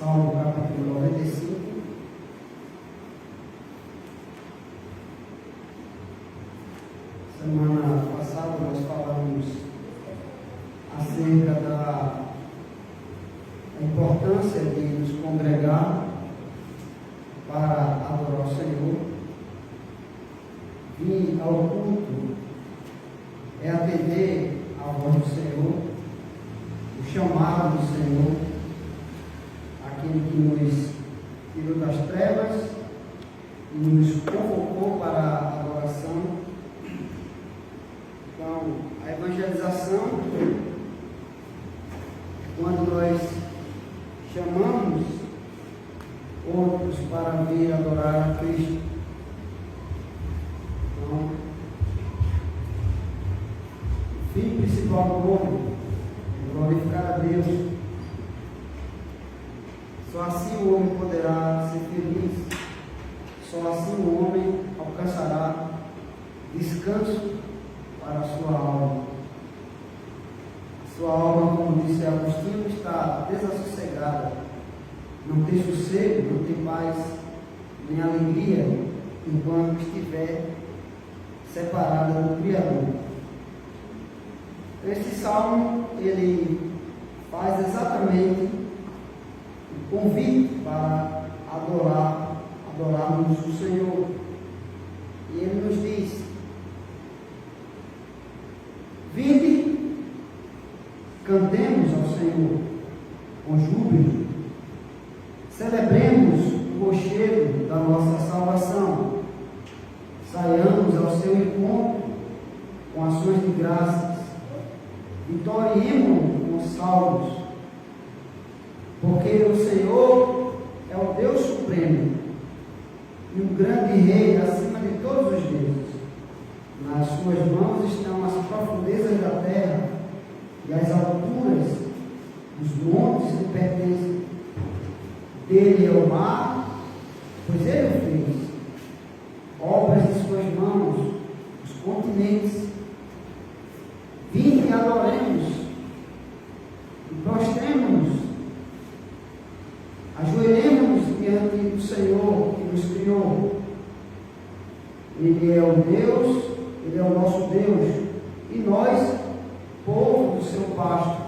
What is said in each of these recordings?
Salmo capítulo 95. Semana passada nós falamos acerca da importância de nos congregar para adorar o Senhor. Vir ao culto é atender à voz do Senhor, o chamado do Senhor, aquele que nos tirou das trevas e nos convocou para a adoração. Então, a evangelização, quando nós chamamos outros para vir adorar a Cristo. Então, o fim principal do homem é glorificar a Deus. Só assim o homem poderá ser feliz. Só assim o homem alcançará descanso para a sua alma. Sua alma, como disse Agostinho, está desassossegada. Não tem sossego, não tem paz, nem alegria, enquanto estiver separada do Criador. Este salmo, ele faz exatamente o convite para adorarmos o Senhor. E ele nos diz: vinde, cantemos ao Senhor com júbilo, celebremos o rochedo da nossa salvação, saiamos ao seu encontro com ações de graças, vitoriemos com salmos, porque o Senhor é o Deus supremo e o grande Rei acima de todos os deuses. Nas suas mãos estão as profundezas da terra e as alturas dos montes lhe pertencem. Dele é o mar, pois ele o fez, obras de suas mãos, os continentes. Vinde e adoremos, e prostremos-nos, ajoelhemos-nos diante do Senhor que nos criou. Ele é o Deus, Ele é o nosso Deus, e nós, povo do seu pasto,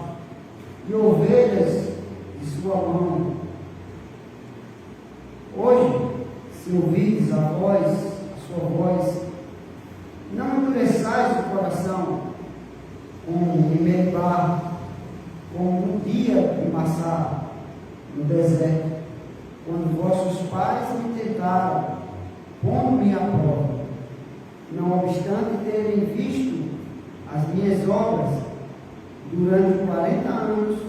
e ovelhas de sua mão. Hoje, se ouvides a sua voz, não endureçais o coração, como em Meribá, como no dia de Massá, no deserto, quando vossos pais me tentaram, pondo-me à prova. Não obstante terem visto as minhas obras, durante 40 anos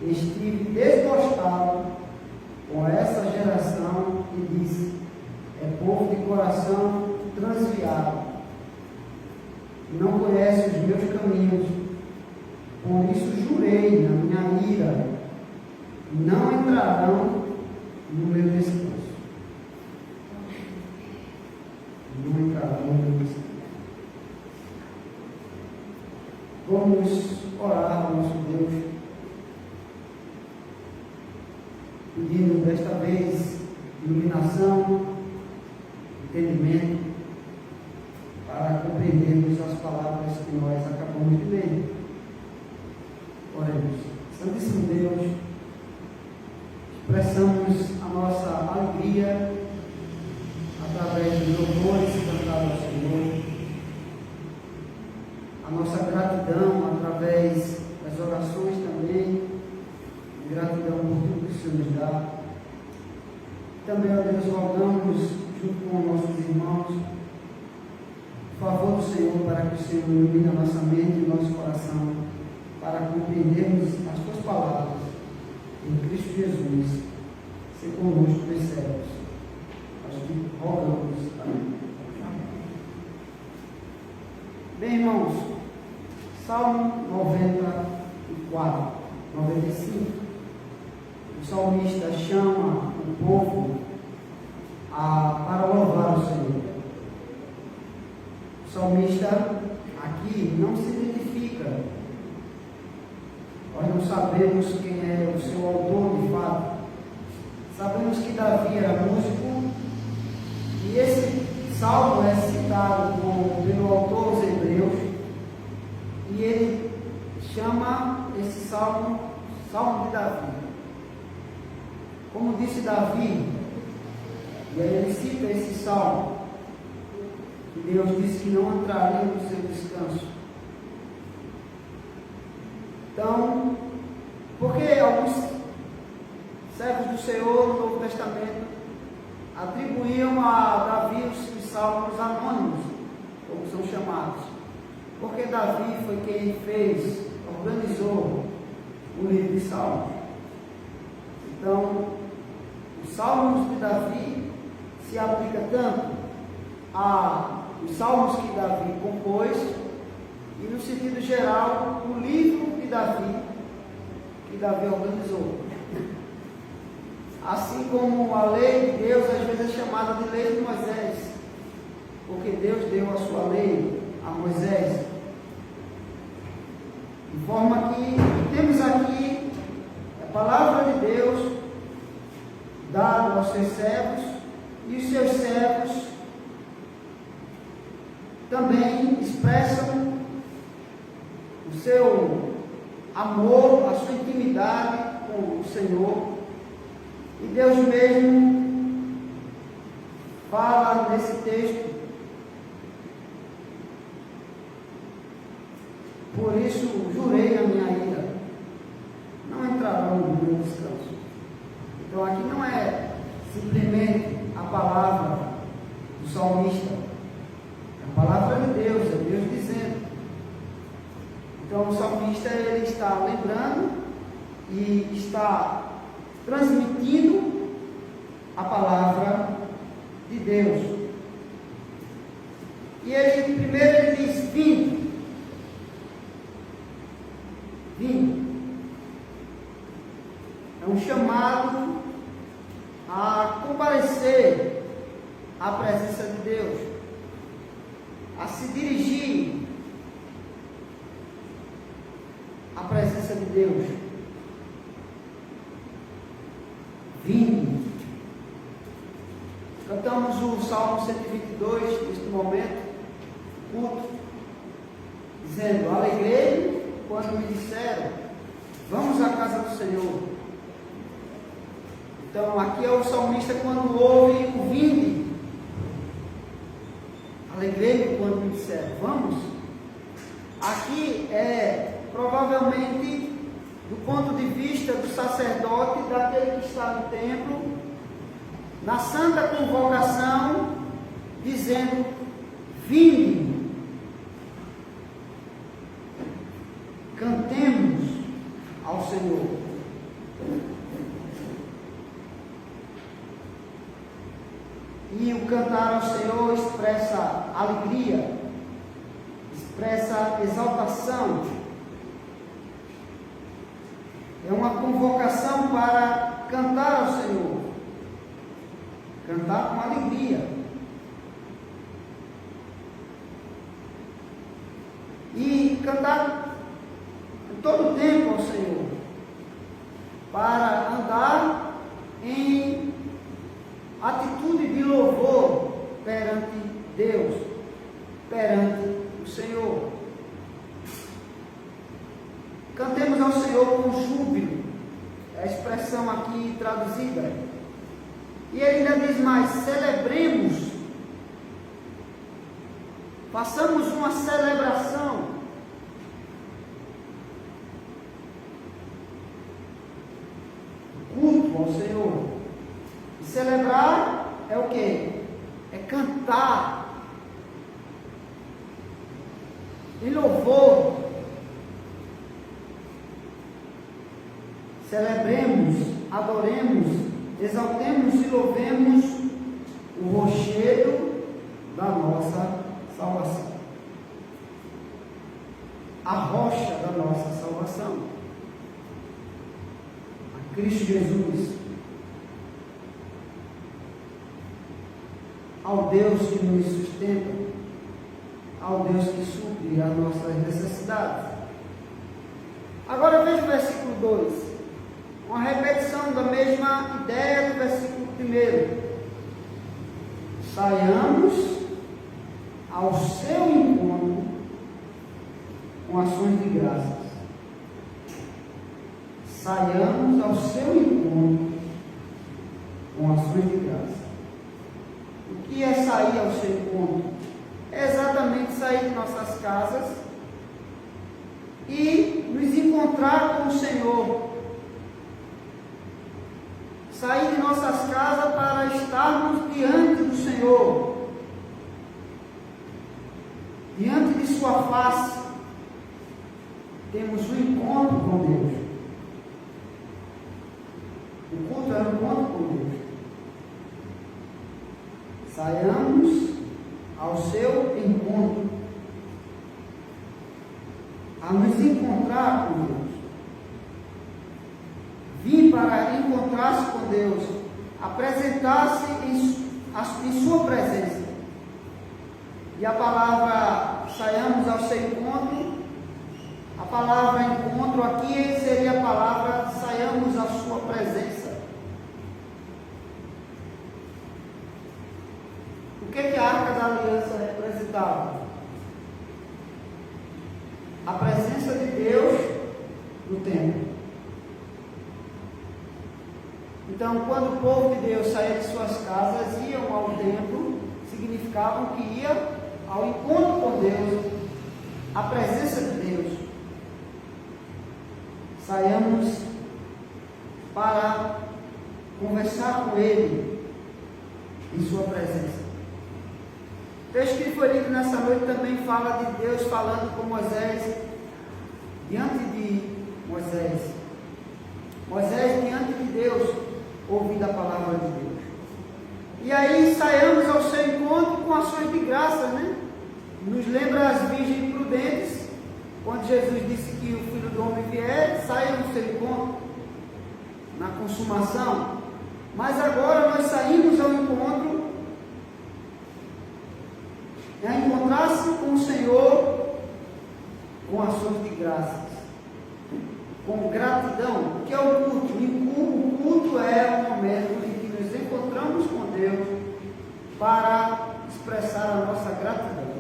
estive desgostado com essa geração e disse: é povo de coração transviado, não conhece os meus caminhos. Por isso jurei na minha ira: não entrarão no meu descanso. Não entrarão no meu descanso. Vamos orar ao nosso Deus, pedindo desta vez iluminação, entendimento, para compreendermos as palavras que nós acabamos de ler. Oremos. Santíssimo Deus, expressamos a nossa alegria através dos louvores cantados ao Senhor, a nossa gratidão através das orações também, gratidão por tudo que o Senhor nos dá. Também, ó Deus, rogamos, junto com nossos irmãos, o favor do Senhor, para que o Senhor ilumine a nossa mente e o nosso coração, para compreendermos as tuas palavras. Em Cristo Jesus, se conosco nos céus. Nós te rogamos. Amém. Bem, irmãos, Salmo 94, 95. O salmista chama o povo para louvar o Senhor. O salmista aqui não se identifica. Nós não sabemos quem é o seu autor de fato. salmo é citado pelo autor dos Hebreus, e ele chama esse salmo, Salmo de Davi. Como disse Davi, e aí ele cita esse salmo, que Deus disse que não entraria no seu descanso. Então, porque alguns servos do Senhor no Novo Testamento atribuíam a Davi os salmos anônimos, como são chamados, porque Davi foi quem organizou o livro de Salmos. Então, os salmos de Davi se aplica tanto aos salmos que Davi compôs, e no sentido geral, o livro de Davi, que Davi organizou. Assim como a lei de Deus às vezes é chamada de lei de Moisés, porque Deus deu a sua lei a Moisés. De forma que temos aqui a palavra de Deus dada aos seus servos, e os seus servos também expressam o seu amor, a sua intimidade com o Senhor. E Deus mesmo fala nesse texto: por isso jurei na minha ira, não entrarão no meu descanso. Então aqui não é simplesmente a palavra do salmista, é a palavra de Deus, é Deus dizendo. Então o salmista ele está lembrando e está transmitindo a palavra de Deus. E ele primeiro diz: vinde. Vinde. É um chamado a comparecer à presença de Deus, a se dirigir à presença de Deus. Vinde. Cantamos o Salmo 122 neste momento, culto, dizendo: alegrei quando me disseram, vamos à casa do Senhor. Então aqui é o salmista quando ouve o vinde. Alegrei quando me disseram, vamos. Aqui é provavelmente do ponto de vista do sacerdote, daquele que está no templo, na santa convocação, dizendo: vinde, cantemos ao Senhor. E o cantar ao Senhor expressa alegria, expressa exaltação. É uma convocação para cantar ao Senhor, cantar com alegria. E cantar em todo o tempo ao Senhor, para andar em atitude de louvor perante Deus, perante o Senhor. Cantemos ao Senhor com júbilo, é a expressão aqui traduzida. E ele ainda diz mais: celebremos, façamos uma celebração. Culto ao Senhor. E celebrar é o quê? É cantar em louvor. Celebremos, adoremos, exaltemos e louvemos o rochedo da nossa salvação, a rocha da nossa salvação, a Cristo Jesus, ao Deus que nos sustenta, ao Deus que supre as nossas necessidades. Agora veja o versículo 2. Uma repetição da mesma ideia do versículo 1. Saiamos ao seu encontro com ações de graças. Saiamos ao seu encontro com ações de graça. O que é sair ao seu encontro? É exatamente sair de nossas casas e nos encontrar com o Senhor. Sair de nossas casas para estarmos diante do Senhor, diante de sua face. Temos um encontro com Deus. O culto é um encontro com Deus. Saiamos ao seu encontro, a nos encontrar com Deus. Vir para encontrar-se com Deus, apresentar-se em sua presença. E a palavra saiamos ao seu encontro, a palavra encontro aqui seria a palavra saiamos à sua presença. O que a Arca da Aliança representava? A presença de Deus no templo. Então, quando o povo de Deus saía de suas casas, iam ao templo, significavam que ia ao encontro com Deus, a presença de Deus. Saiamos para conversar com Ele em sua presença. O texto que foi lido nessa noite também fala de Deus falando com Moisés, diante de Moisés. Moisés diante de Deus, ouvindo a palavra de Deus. E aí saiamos ao seu encontro com ações de graça, né? Nos lembra as virgens prudentes, quando Jesus disse que o Filho do Homem vier, saia ao seu encontro, na consumação. Mas agora nós saímos ao encontro, a encontrar-se com o Senhor, com ações de graças, com gratidão. O que é o culto? O culto é o momento em que nos encontramos com Deus para expressar a nossa gratidão.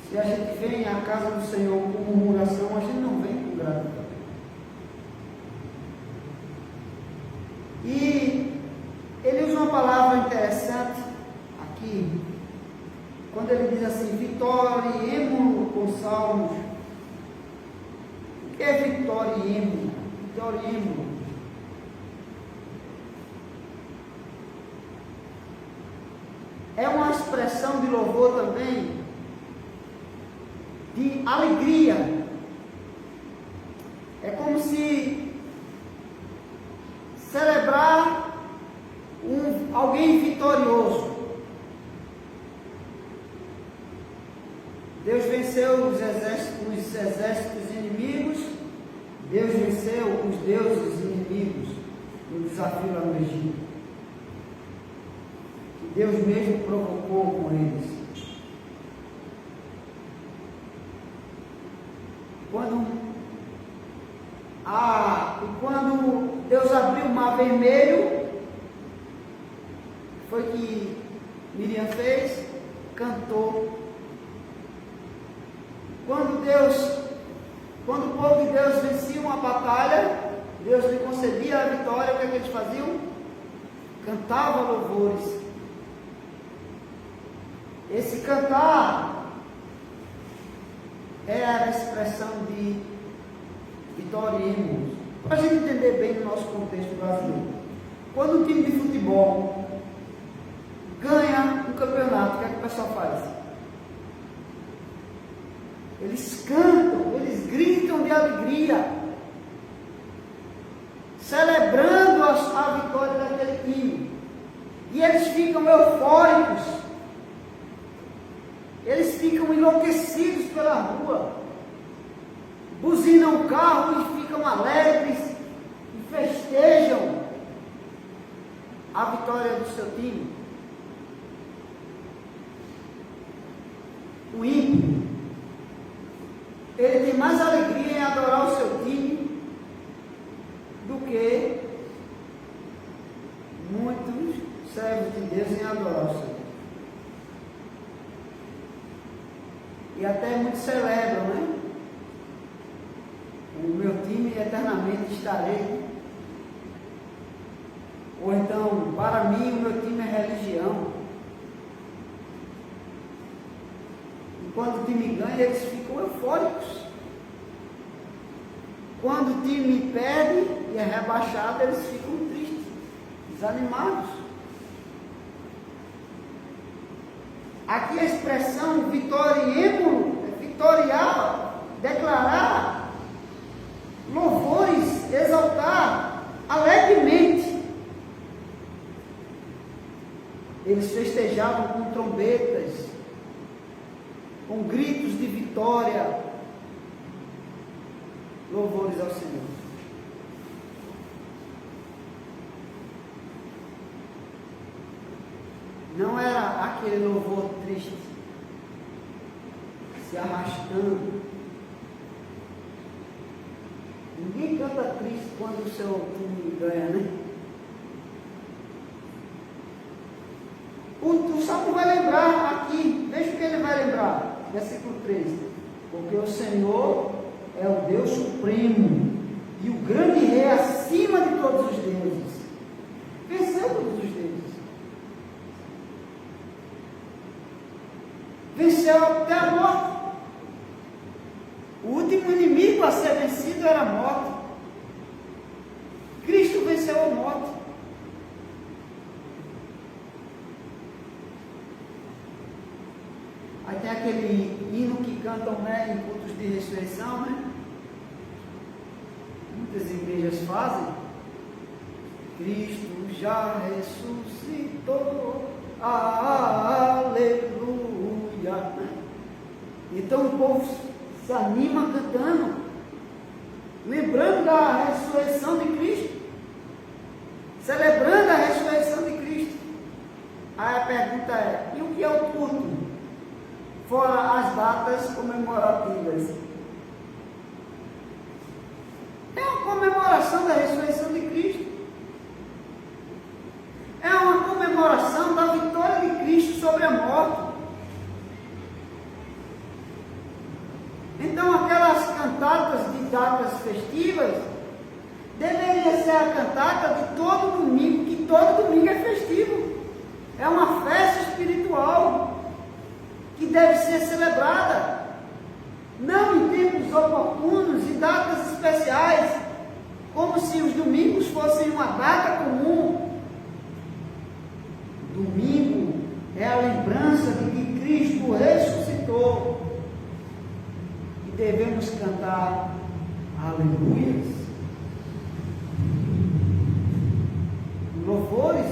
Se a gente vem à casa do Senhor com murmuração, a gente não vem com gratidão. E ele usa uma palavra interessante aqui, quando ele diz assim, vitoriemo com salmos. O que é vitoriemo? Vitoriemo. É uma expressão de louvor também, de alegria. É como se celebrar alguém vitorioso. Deus venceu os exércitos inimigos, Deus venceu os deuses inimigos no desafio lá no Egito. Deus mesmo provocou com eles. Quando Deus abriu o mar vermelho, foi que Miriam fez, cantou. Quando o povo de Deus vencia uma batalha, Deus lhe concedia a vitória, o que eles faziam? Cantavam louvores. Esse cantar é a expressão de vitoriemos. Para a gente entender bem no nosso contexto brasileiro. Quando um time de futebol ganha um campeonato, o que é que o pessoal faz? Eles cantam, eles gritam de alegria, celebrando a vitória daquele time. E eles ficam eufóricos, eles ficam enlouquecidos pela rua, buzinam o carro e ficam alegres e festejam a vitória do seu time. O ímpio, ele tem mais alegria em adorar o seu time do que muitos servos de Deus em adorar o Senhor. E até muitos celebram, né? O meu time eternamente estarei. Ou então, para mim, o meu time é religião. E quando o time ganha, eles ficam eufóricos. Quando o time perde e é rebaixado, eles ficam tristes, desanimados. Aqui a expressão vitoriêmulo é vitoriar, declarar, louvores, exaltar, alegremente. Eles festejavam com trombetas, com gritos de vitória, louvores ao Senhor. Não era aquele louvor triste, se arrastando. Ninguém canta triste quando o seu time ganha, né? O Salmo vai lembrar aqui, veja o que ele vai lembrar, versículo 13: porque o Senhor é o Deus supremo e o grande rei acima de todos os deuses. Venceu todos os deuses. Venceu até a morte. O último inimigo a ser vencido era a morte. Cristo venceu a morte. Aí tem aquele hino que cantam, né, em cultos de ressurreição, né? Muitas igrejas fazem. Cristo já ressuscitou, aleluia. Então o povo se anima cantando, lembrando da ressurreição de Cristo, celebrando a ressurreição de Cristo. Aí a pergunta é: e o que é o culto? Fora as datas comemorativas. É uma comemoração da ressurreição de Cristo. É uma comemoração da vitória de Cristo sobre a morte. Então aquelas cantatas de datas festivas deveria ser a cantata de todo domingo, que todo domingo é festivo. É uma festa espiritual que deve ser celebrada, não em tempos oportunos e datas especiais, como se os domingos fossem uma data comum. Domingo é a lembrança de que Cristo ressuscitou e devemos cantar aleluias, louvores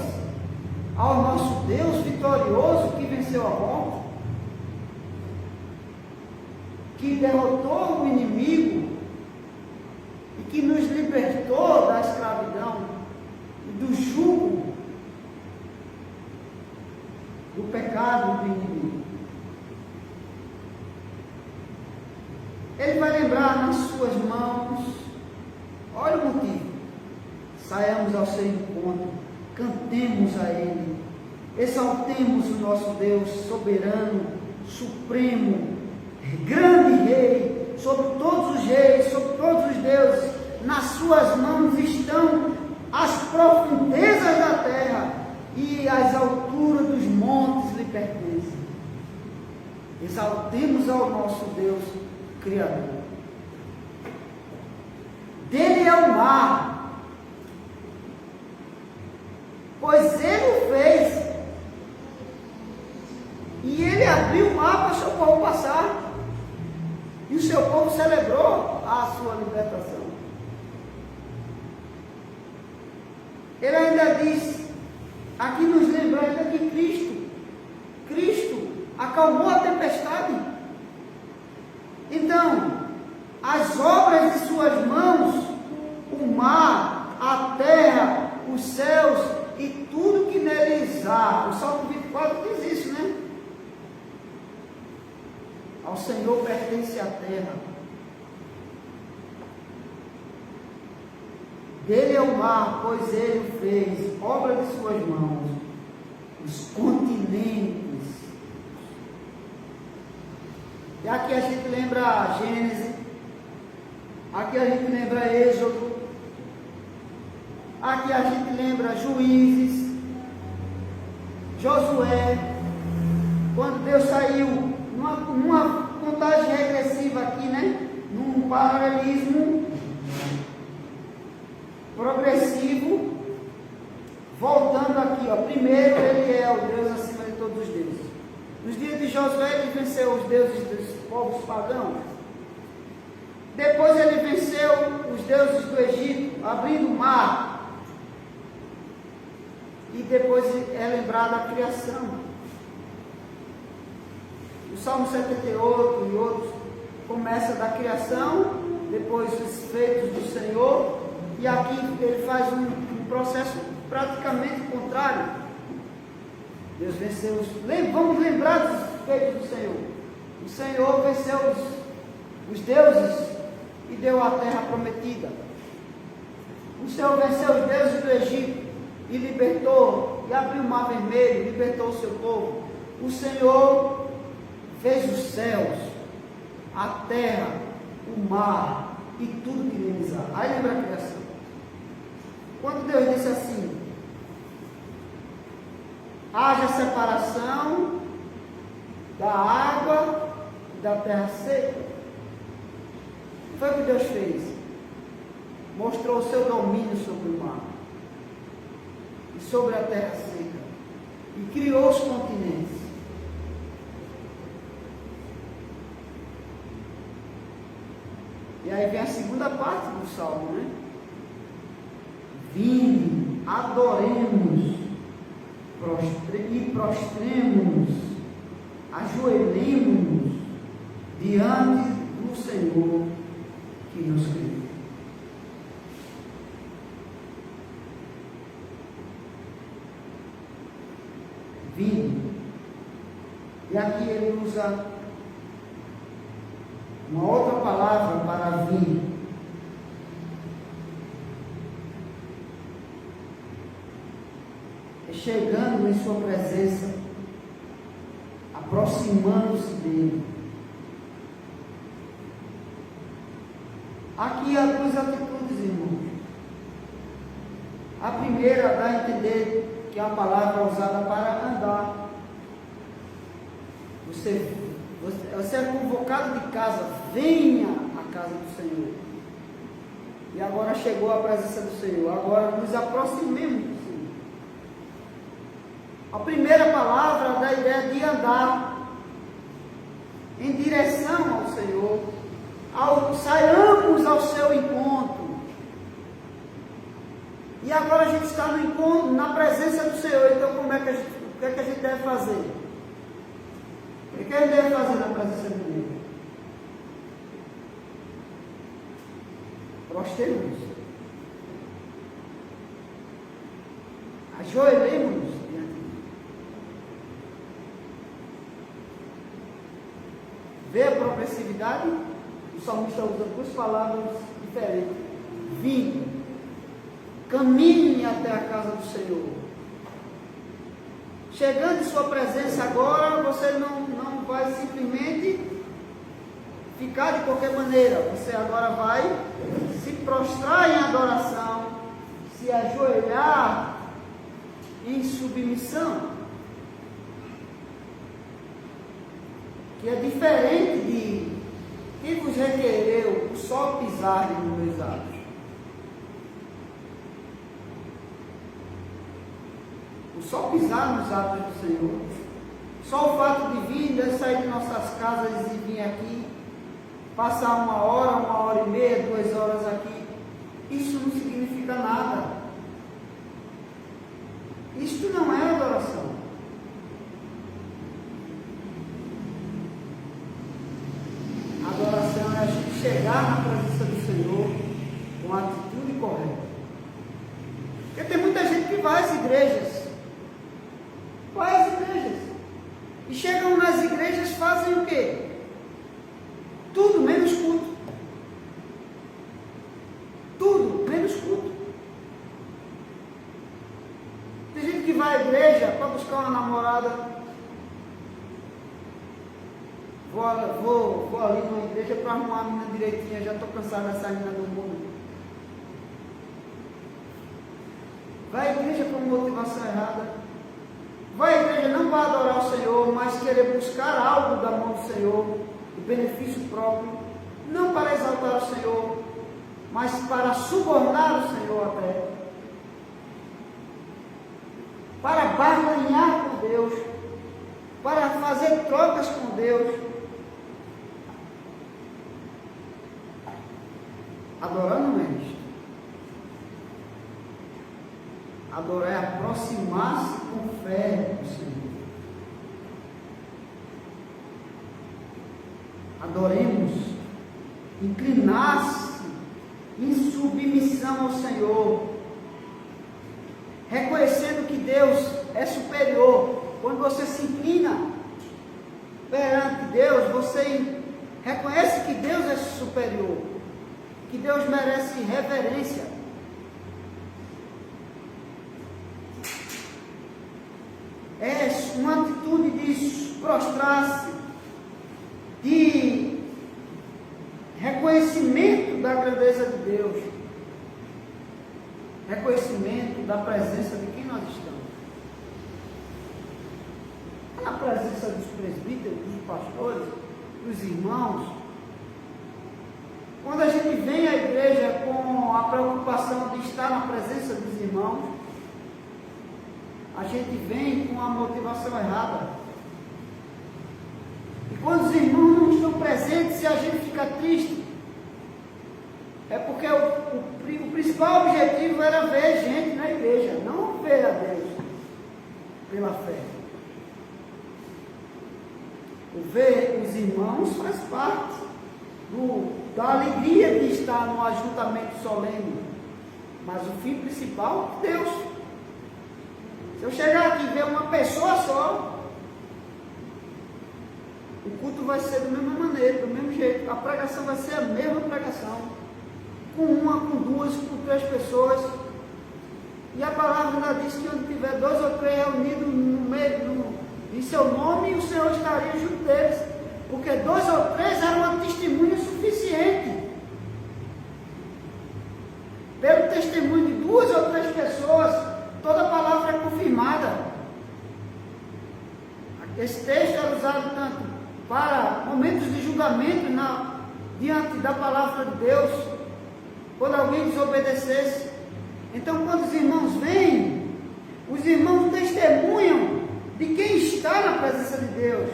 ao nosso Deus vitorioso que venceu a morte, que derrotou o inimigo e que nos libertou da escravidão e do jugo do pecado do inimigo. Ele vai lembrar nas suas mãos. Olha o motivo: saiamos ao seu encontro, cantemos a Ele, exaltemos o nosso Deus soberano, supremo, grande rei, sobre todos os reis, sobre todos os deuses. Nas suas mãos estão as profundezas da terra, e as alturas dos montes lhe pertencem. Exaltemos ao nosso Deus Criador. Dele é o mar, pois ele o fez, e ele abriu o mar para o seu povo passar, e o seu povo celebrou a sua libertação. Ele ainda diz, aqui nos lembra ainda que Cristo acalmou a tempestade. Então, as obras de suas mãos, o mar, a terra, os céus e tudo que neles há. O Salmo 24 diz isso, né? Ao Senhor pertence a terra. Dele é o mar, pois ele o fez, obra de suas mãos. os continentes. E aqui a gente lembra Gênesis, aqui a gente lembra Êxodo, aqui a gente lembra Juízes, Josué, quando Deus saiu numa contagem regressiva aqui, né? Num paralelismo progressivo, voltando aqui, ó. Primeiro ele é o Deus acima de todos os deuses. Nos dias de Josué ele venceu os deuses dos povos pagãos. Depois ele venceu os deuses do Egito, abrindo o mar. E depois é lembrada a criação. O Salmo 78 e outros começa da criação, depois os feitos do Senhor, e aqui ele faz um processo praticamente contrário. Deus venceu vamos lembrar dos feitos do Senhor. O Senhor venceu os deuses e deu a terra prometida. O Senhor venceu os deuses do Egito e libertou, e abriu o mar vermelho, libertou o seu povo. O Senhor fez os céus, a terra, o mar e tudo que neles há. Aí lembra a criação. Quando Deus disse assim: haja separação da água e da terra seca. Foi o que Deus fez. Mostrou o seu domínio sobre o mar e sobre a terra seca, e criou os continentes. E aí vem a segunda parte do Salmo, né? Vinde, adoremos, prostremos-nos, ajoelhemos-nos diante do Senhor que nos criou. Vinde. E aqui ele usa uma outra palavra para vir. É chegando em sua presença, aproximando-se dele. Aqui há duas atitudes, irmãos. A primeira dá a entender que é uma palavra usada para andar. Você é convocado de casa, venha à casa do Senhor. E agora chegou a presença do Senhor, agora nos aproximemos do Senhor. A primeira palavra dá a ideia de andar em direção ao Senhor, saiamos ao seu encontro. E agora a gente está no encontro, na presença do Senhor. Então o que é que a gente deve fazer? O que a gente deve fazer na presença de Deus? Prostremos. Ajoelhemos-nos diante dele. Vê a progressividade? O salmista usa duas palavras diferentes. Vinde, caminhe até a casa do Senhor. Chegando em sua presença agora, você não vai simplesmente ficar de qualquer maneira. Você agora vai se prostrar em adoração, se ajoelhar em submissão. Que é diferente de quem vos requereu o só pisar nos meus atos. Só pisar nos atos do Senhor, só o fato de vir, de sair de nossas casas e vir aqui, passar 1h, 1h30, 2 horas aqui, isso não significa nada. Isto não é adoração. Adoração é a gente chegar na presença do Senhor com a atitude correta. Porque tem muita gente que vai às igrejas. Vai às igrejas. E chegam nas igrejas, fazem o quê? Tudo menos culto. Tudo menos culto. Tem gente que vai à igreja para buscar uma namorada. Vou ali numa igreja para arrumar a menina direitinha, já estou cansado dessa menina do mundo. Vai à igreja com motivação errada. Vai à igreja não para adorar o Senhor, mas querer buscar algo da mão do Senhor, de benefício próprio, não para exaltar o Senhor, mas para subornar o Senhor até, para barganhar com Deus, para fazer trocas com Deus. Adorar não é isto. Adorar é aproximar-se com fé do Senhor. Adoremos, inclinar-se em submissão ao Senhor, reconhecendo que Deus é superior. Quando você se inclina perante Deus, você reconhece que Deus é superior, que Deus merece reverência. É uma atitude de prostrar-se, de reconhecimento da grandeza de Deus, reconhecimento da presença de quem nós estamos. Na presença dos presbíteros, dos pastores, dos irmãos. Quando a gente vem à igreja com a preocupação de estar na presença dos irmãos, a gente vem com a motivação errada. E quando os irmãos não estão presentes, se a gente fica triste, é porque o principal objetivo era ver gente na igreja, não ver a Deus pela fé. O ver os irmãos faz parte da alegria de estar no ajuntamento solene, mas o fim principal é Deus. Se eu chegar aqui e ver uma pessoa só, o culto vai ser da mesma maneira, do mesmo jeito, a pregação vai ser a mesma pregação, com uma, com duas, com três pessoas, e a palavra ainda diz que onde tiver 2 ou 3 reunidos no meio, em seu nome, o Senhor estaria junto deles, porque 2 ou 3 era uma testemunha suficiente. Pelo testemunho de 2 ou 3 pessoas, toda a palavra é confirmada. Esse texto era usado tanto para momentos de julgamento diante da palavra de Deus, quando alguém desobedecesse. Então, quando os irmãos vêm, os irmãos testemunham de quem está na presença de Deus,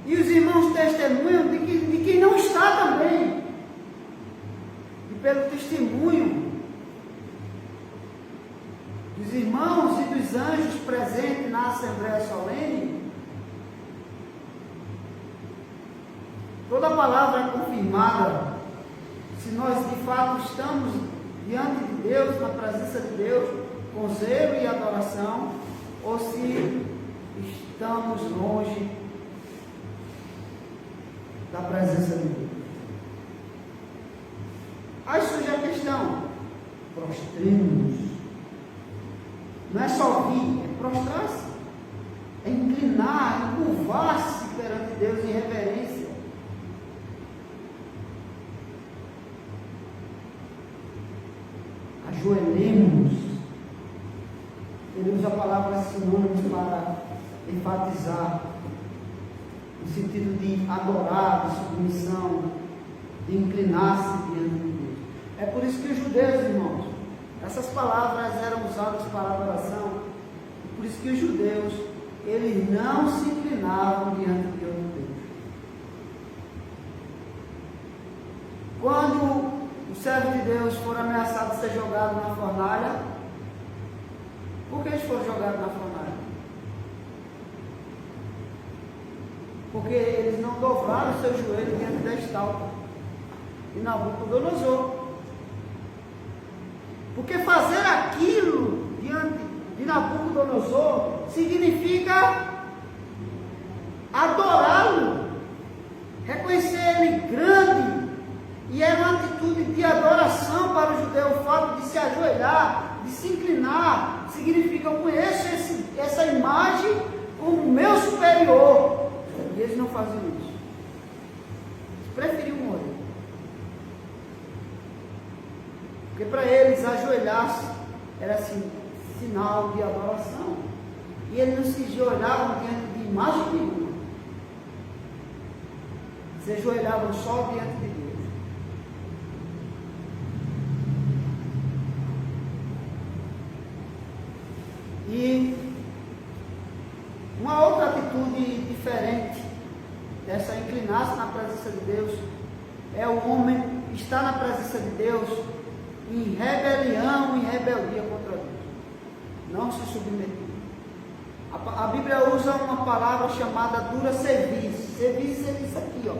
e os irmãos testemunham de quem não está também, e pelo testemunho dos irmãos e dos anjos presentes na Assembleia Solene, toda a palavra é confirmada, se nós de fato estamos diante de Deus, na presença de Deus, com zelo e adoração, ou se estamos longe da presença de Deus. Aí surge a questão: prostremos-nos. Não é só vir, é prostrar-se, é inclinar, é curvar-se perante Deus em reverência. Ajoelhemos. Teremos a palavra sinônimos para enfatizar, no sentido de adorar, de submissão, de inclinar-se diante de Deus. É por isso que os judeus, irmãos, essas palavras eram usadas para adoração. Por isso que os judeus, eles não se inclinavam diante de outro Deus. Quando o servo de Deus for ameaçado de ser jogado na fornalha, por que eles foram jogados na fornalha? Porque eles não dobraram o seu joelho diante da estátua de Nabucodonosor. Porque fazer aquilo diante de Nabucodonosor significa adorá-lo, reconhecer ele grande, e era uma atitude de adoração para o judeu o fato de se ajoelhar ajoelhar, de se inclinar, significa eu conheço essa imagem como meu superior. E eles não faziam isso. Eles preferiam morrer. Porque para eles ajoelhar-se era assim, sinal de adoração. E eles não se ajoelhavam diante de imagem nenhuma. Se ajoelhavam só diante de Deus. E uma outra atitude diferente dessa inclinar-se na presença de Deus é o homem estar na presença de Deus em rebelião, em rebeldia contra Deus. Não se submeter. A Bíblia usa uma palavra chamada dura serviço. Serviço é isso aqui, ó.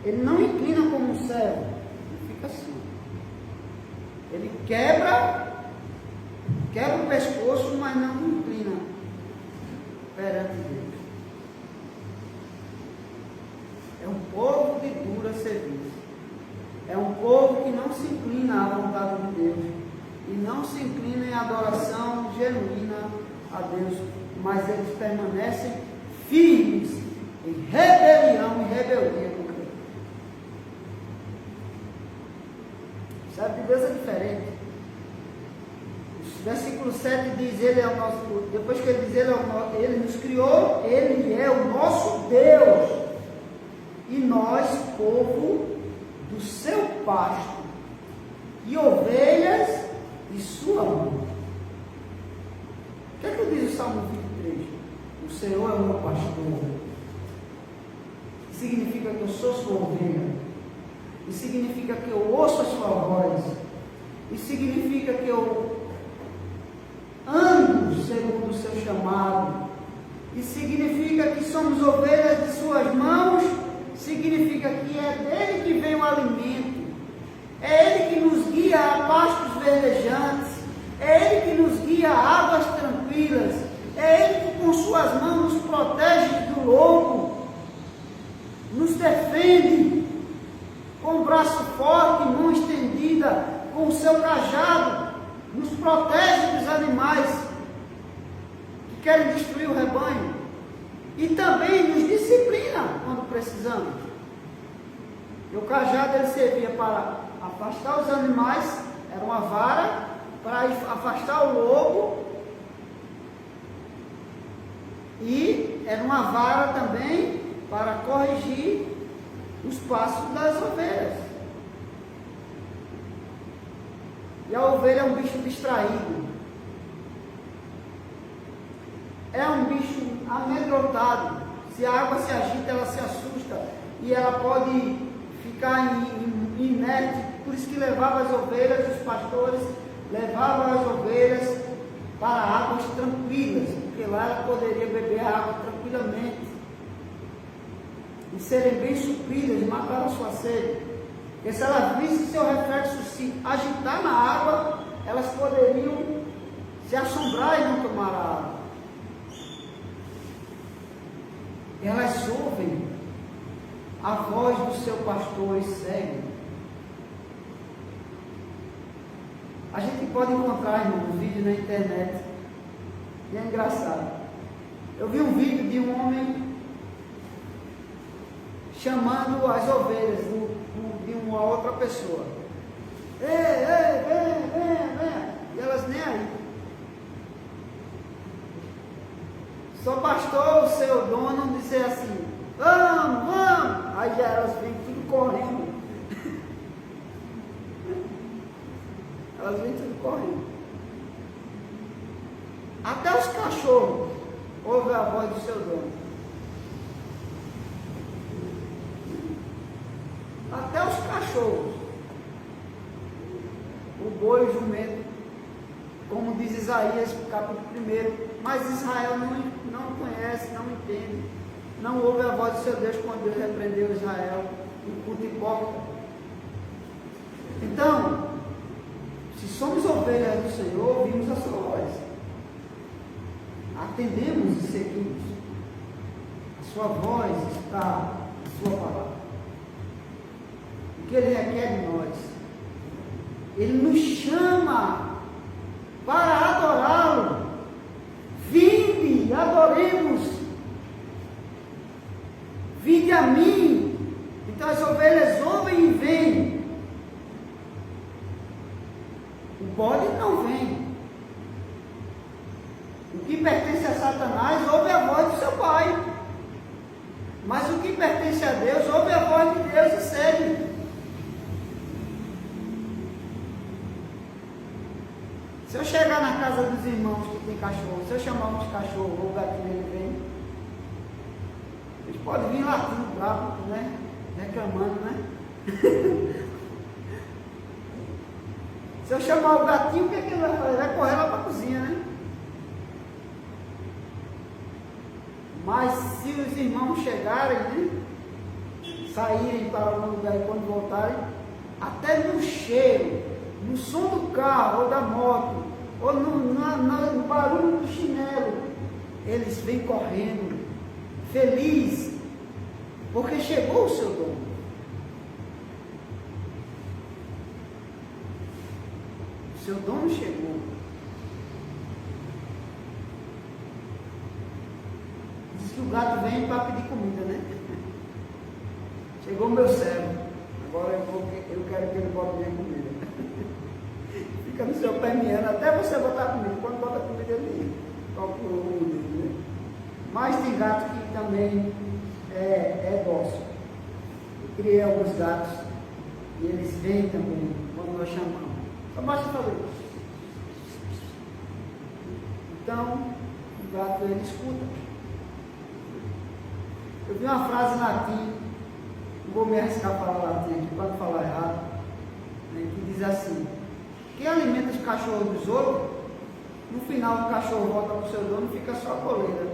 Ele não inclina como um servo, ele fica assim. Ele quebra o pescoço, mas não inclina perante Deus. É um povo de dura serviço. É um povo que não se inclina à vontade de Deus e não se inclina em adoração genuína a Deus, mas eles permanecem firmes em rebelião e rebeldia contra Deus. Sabe, Deus é diferente. O versículo 7 diz, Ele é o nosso, depois que ele diz, Ele nos criou, Ele é o nosso Deus, e nós, povo do seu pasto, e ovelhas de sua mão. O que é que diz o Salmo 23? O Senhor é o meu pastor. Significa que eu sou sua ovelha. E significa que eu ouço a sua voz. E significa que eu ando segundo o seu chamado. E significa que somos ovelhas de suas mãos. Significa que é dele que vem o alimento. É ele que nos guia a pastos verdejantes. É ele que nos guia a águas tranquilas. É ele que com suas mãos nos protege do lobo. Nos defende com o braço forte, mão estendida, com o seu cajado, nos protege dos animais que querem destruir o rebanho, e também nos disciplina quando precisamos. E o cajado ele servia para afastar os animais, era uma vara para afastar o lobo, e era uma vara também para corrigir os passos das ovelhas. E a ovelha é um bicho distraído. É um bicho amedrontado. Se a água se agita, ela se assusta. E ela pode ficar inerte. Por isso que levava as ovelhas, os pastores levavam as ovelhas para águas tranquilas. Porque lá ela poderia beber a água tranquilamente. E serem bem supridas e matar a sua sede. Porque se ela visse seu reflexo se agitar na água, elas poderiam se assombrar e não tomar a água. Elas ouvem a voz do seu pastor e seguem. A gente pode encontrar, irmão, um vídeo na internet. E é engraçado. Eu vi um vídeo de um homem chamando as ovelhas de uma outra pessoa. Ei, vem. E elas nem aí. Só bastou o seu dono dizer assim, vamos. Aí já elas vêm tudo correndo. Elas vêm tudo correndo. Até os cachorros ouvem a voz do seu dono. Até os cachorros, o boi e o jumento, como diz Isaías, capítulo 1, mas Israel não conhece, não entende, não ouve a voz do seu Deus quando Deus repreendeu Israel, o culto hipócrita. Então, se somos ovelhas do Senhor, ouvimos a sua voz, atendemos e seguimos, a sua voz está na sua palavra. O que Ele requer de nós Ele nos chama para adorá-lo. Vinde, adoremos. Vinde a mim. Então as ovelhas ouvem e vêm. O bode não vem. O que pertence a Satanás ouve a voz do seu pai. Mas o que pertence a Deus ouve a voz de Deus e segue. Se eu chegar na casa dos irmãos que tem cachorro, se eu chamar uns cachorros ou o gatinho, ele vem. Eles podem vir latindo, bravo, né? Reclamando, né? Se eu chamar o gatinho, o que é que ele vai fazer? Vai correr lá para a cozinha, né? Mas se os irmãos chegarem, né? Saírem para algum lugar e quando voltarem, até no cheiro, no som do carro ou da moto, ou no barulho do chinelo, eles vêm correndo, felizes, porque chegou o seu dono. O seu dono chegou. Diz que o gato vem para pedir comida, né? Chegou o meu servo. Agora eu quero que ele bote minha comida. Fica no seu pé miando até você botar comida. Quando bota comida, ele procura o comida, né? Mas tem gato que também é dócil. Eu criei alguns gatos e eles vêm também quando nós chamamos. Só basta fazer. Então, o gato ele escuta. Eu vi uma frase em latim, não vou me arriscar a falar latim aqui para não falar errado, né, que diz assim: quem alimenta os cachorros dos outros, no final o cachorro volta para o seu dono e fica só a coleira.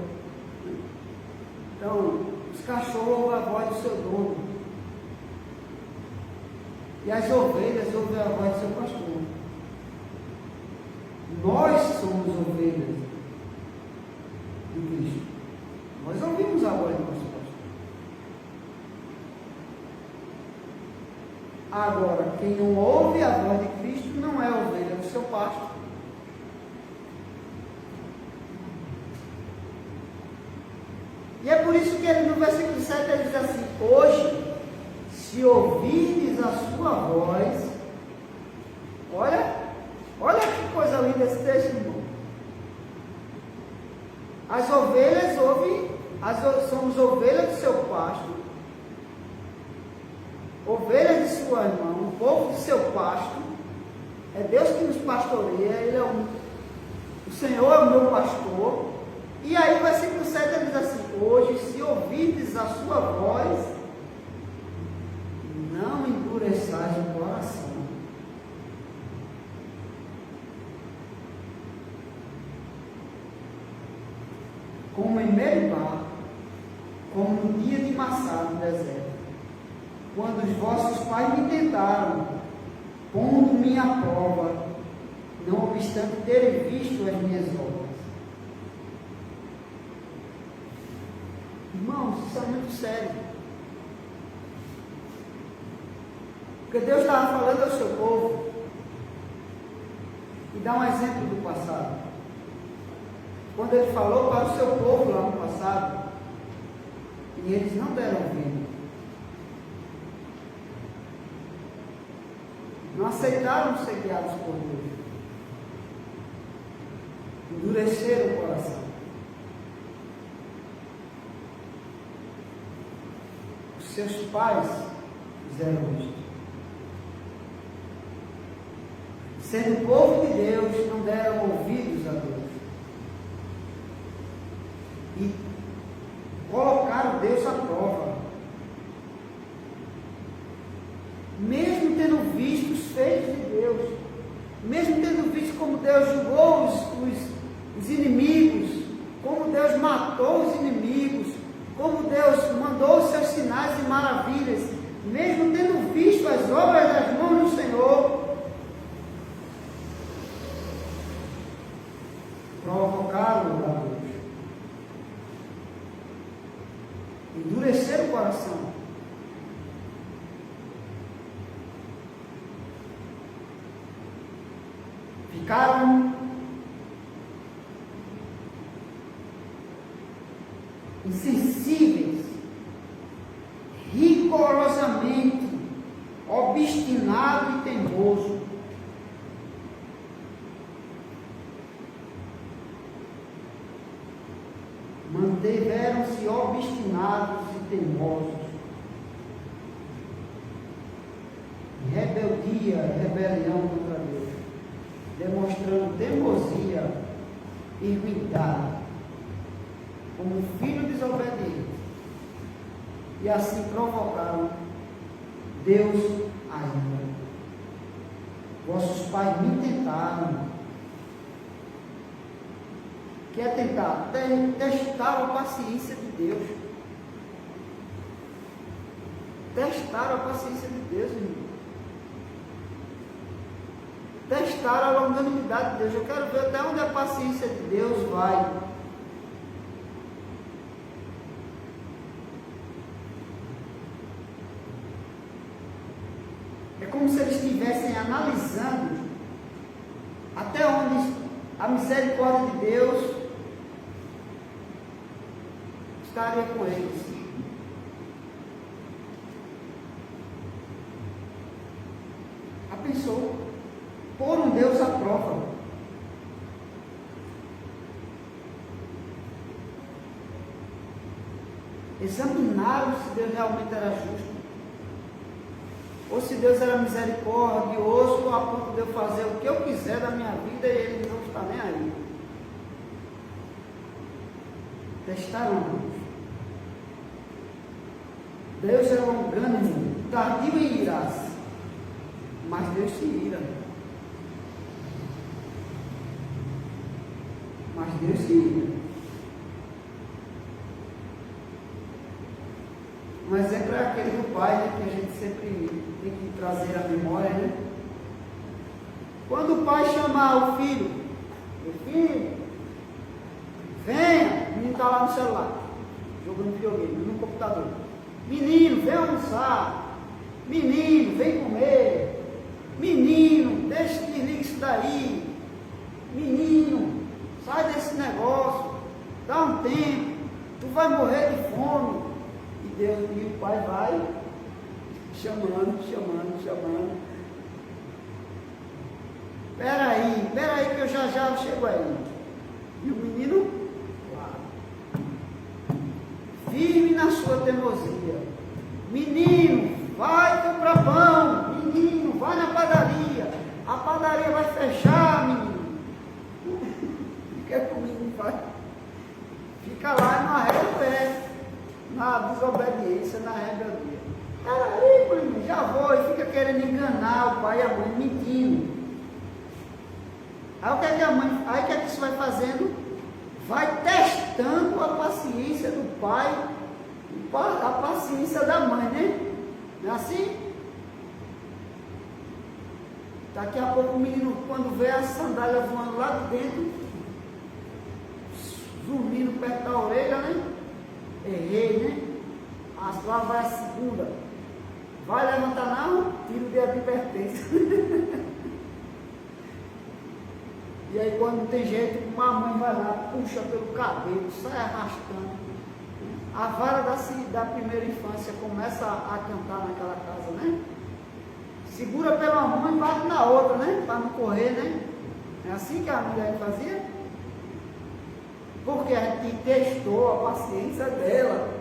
Então, os cachorros ouvem a voz do seu dono. E as ovelhas ouvem a voz do seu pastor. Nós somos ovelhas de Cristo. Nós ouvimos a voz do nosso pastor. Agora, quem não ouve a voz de Cristo não é ovelha do seu pasto. E é por isso que ele no versículo 7 ele diz assim: hoje, se ouvirdes a sua voz, olha que coisa linda esse texto, irmão. As ovelhas ouvem, somos ovelhas do seu pasto, ovelhas de sua irmã, o povo do seu pasto. É Deus que nos pastoreia, Ele é o Senhor é o meu pastor. E aí o versículo 7 ele diz assim: hoje, se ouvirdes a sua voz, não endureçais o coração. Como em Meribá, como no dia de Massá no deserto, quando os vossos pais me tentaram, pondo-me à prova, não obstante terem visto as minhas obras. Irmãos, isso é muito sério. Porque Deus estava falando ao seu povo, e dá um exemplo do passado. Quando Ele falou para o seu povo lá no passado, e eles não deram ouvido, não aceitaram ser guiados por Deus, endureceram o coração. Os seus pais fizeram isto. Sendo povo de Deus, não deram ouvidos a Deus. E colocaram Deus à prova. Mesmo tendo visto os feitos de Deus, mesmo tendo visto como Deus julgou os inimigos, como Deus matou os inimigos, como Deus mandou os seus sinais e maravilhas, mesmo tendo visto as obras das mãos do Senhor, Ficaram insensíveis, rigorosamente obstinado e teimoso. Mantiveram-se obstinados e teimosos. Rebeldia, rebelião contra Deus, demonstrando teimosia e ruindade, como filho desobediente, e assim provocaram Deus a ira. Vossos pais me tentaram. Que é tentar? Testar a paciência de Deus. Testar a paciência de Deus, irmão. Testar a longanimidade de Deus. Eu quero ver até onde a paciência de Deus vai. É como se eles estivessem analisando até onde a misericórdia de Deus estaria com eles. Já pensou? Pôr um Deus à prova. Examinaram se Deus realmente era justo, ou se Deus era misericordioso a ponto de eu fazer o que eu quiser da minha vida e Ele não está nem aí. Testaram Deus. Deus é longânimo, tardio em irar-se, mas Deus se ira. Mas Deus se ira. Um exemplo é aquele do pai, né, que a gente sempre tem que trazer à memória, né? Quando o pai chamar o filho, meu filho, venha, o menino está lá no celular, jogando videogame, no computador. Menino, vem almoçar. Menino, vem comer. Menino, desliga isso daí. Menino, sai desse negócio, dá um tempo, tu vai morrer de fome. E Deus e o pai vai chamando. Peraí que eu já chego aí. E o menino, firme na sua teimosia. Menino, vai comprar pão. Menino, vai na padaria. A padaria vai fechar, menino. O que é que o menino faz? Fica lá e não arrega o pé, na desobediência, na rebeldia. Peraí, menino, já vou. E fica querendo enganar o pai e a mãe, mentindo. Aí o que é que a mãe, aí o que é que isso vai fazendo? Vai testando a paciência do pai, a paciência da mãe, né? Não é assim? Daqui a pouco o menino, quando vê a sandália voando lá de dentro, zumbindo perto da orelha, né? Errei, né? Lá vai a segunda. Vai levantar não? Tiro de advertência. E aí quando não tem jeito, uma mãe vai lá, puxa pelo cabelo, sai arrastando. A vara da primeira infância começa a cantar naquela casa, né? Segura pela mão e bate na outra, né? Para não correr, né? É assim que a mulher fazia? Porque a gente testou a paciência dela.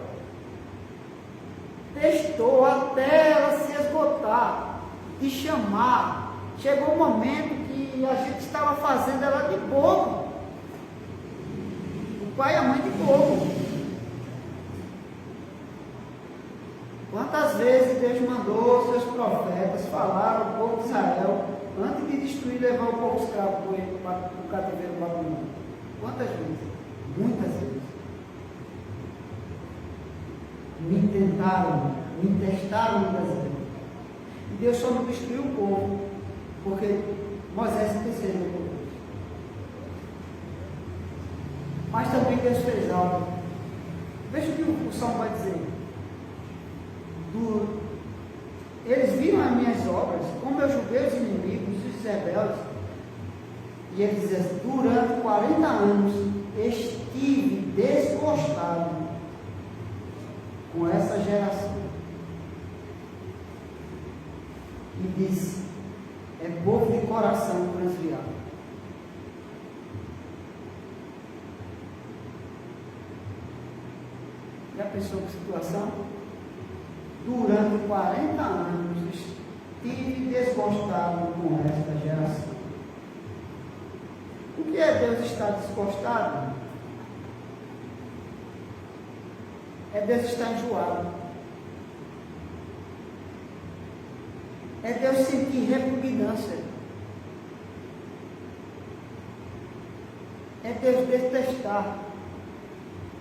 Testou até ela se esgotar, de chamar. Chegou um momento que a gente estava fazendo ela de bobo. O pai e a mãe de bobo. Quantas vezes Deus mandou seus profetas falar ao povo de Israel antes de destruir e levar o povo escravo para o cativeiro babilônico? Quantas vezes? Muitas vezes. Me tentaram, me testaram muitas vezes. E Deus só não destruiu o povo, porque Moisés intercedeu por Deus. Mas também Deus fez algo. Veja o que o Salmo vai dizer. Eles viram as minhas obras, como eu julguei os inimigos, os rebeldes. E ele diz: durante 40 anos estive desgostado com essa geração. E diz: é povo de coração transviado. Já pensou que situação? Durante 40 anos estive desgostado com esta geração. O que é Deus estar desgostado? É Deus estar enjoado. É Deus sentir repugnância. É Deus detestar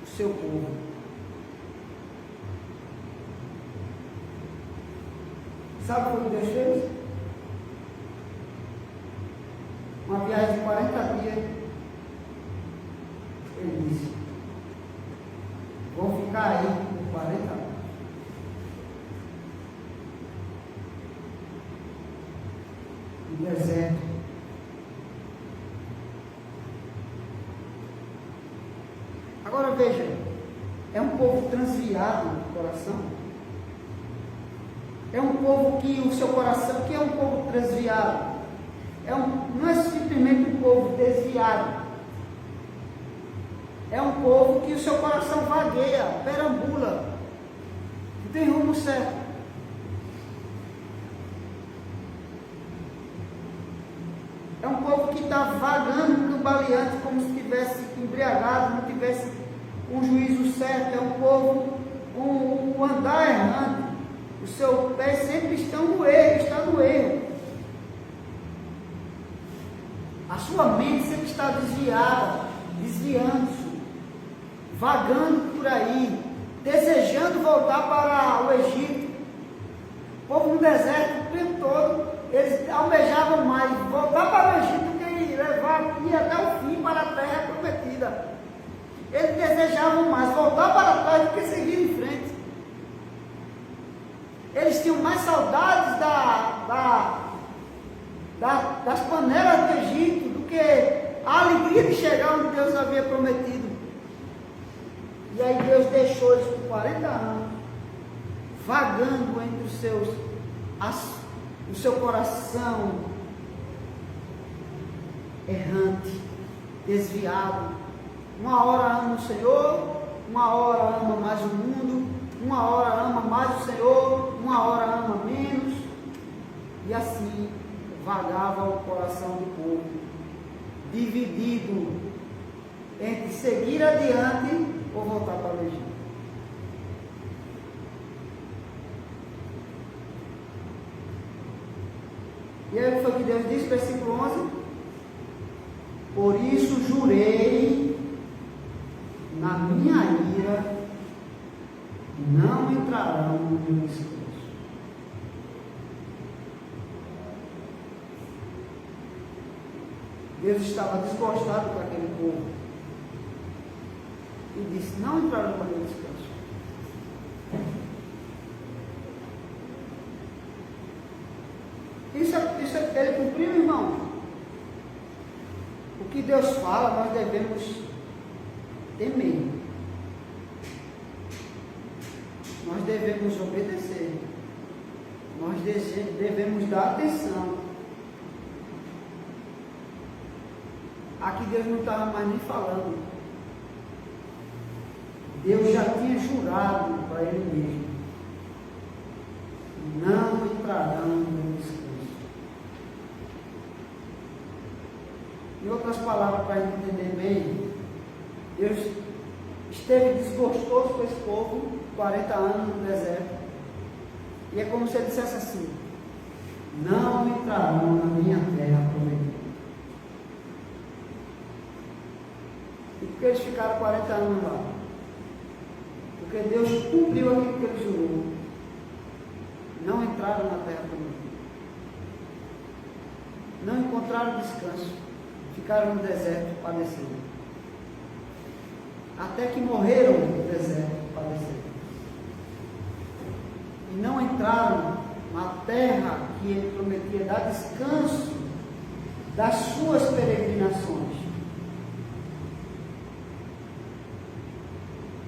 o seu povo. Sabe o que Deus fez? Uma viagem de 40 dias. Ele disse: vou ficar aí por 40 anos. No deserto. Agora veja, é um povo transviado de coração. É um povo que o seu coração, que é um povo transviado, não é simplesmente um povo desviado. É um povo que o seu coração vagueia, perambula, não tem rumo certo. É um povo que está vagando, cambaleante, como se estivesse embriagado, não tivesse um juízo certo. É um povo com um andar errante. O seu pé sempre está no erro. A sua mente sempre está desviada, desviando-se, vagando por aí, desejando voltar para o Egito. O povo no deserto o tempo todo, eles almejavam mais voltar para o Egito do que ir até o fim para a terra prometida. Eles desejavam mais voltar para trás do que seguir em frente. Eles tinham mais saudades das panelas do Egito do que a alegria de chegar onde Deus havia prometido. E aí Deus deixou eles por 40 anos, vagando entre o seu coração errante, desviado. Uma hora ama o Senhor, uma hora ama mais o mundo, uma hora ama mais o Senhor, uma hora ama menos, e assim vagava o coração do povo, dividido entre seguir adiante ou voltar para o Egito. E aí foi que Deus disse, versículo 11: por isso jurei na minha ira, não entrarão no meu descanso. Deus estava desgostado com aquele povo e disse: não entrarão no meu descanso. Isso ele cumpriu, irmão. O que Deus fala, nós devemos temer. Nós devemos obedecer. Nós devemos dar atenção. Aqui Deus não estava mais nem falando. Deus já tinha jurado para ele mesmo: não entrarão no meu descanso. Em outras palavras, para a gente entender bem, Deus esteve desgostoso com esse povo 40 anos no deserto. E é como se ele dissesse assim: não entrarão na minha terra prometida. E por que eles ficaram 40 anos lá? Porque Deus cumpriu aquilo que ele jurou. Não entraram na terra prometida. Não encontraram descanso. Ficaram no deserto padecendo. Até que morreram no deserto padecendo. E não entraram na terra que ele prometia dar descanso das suas peregrinações,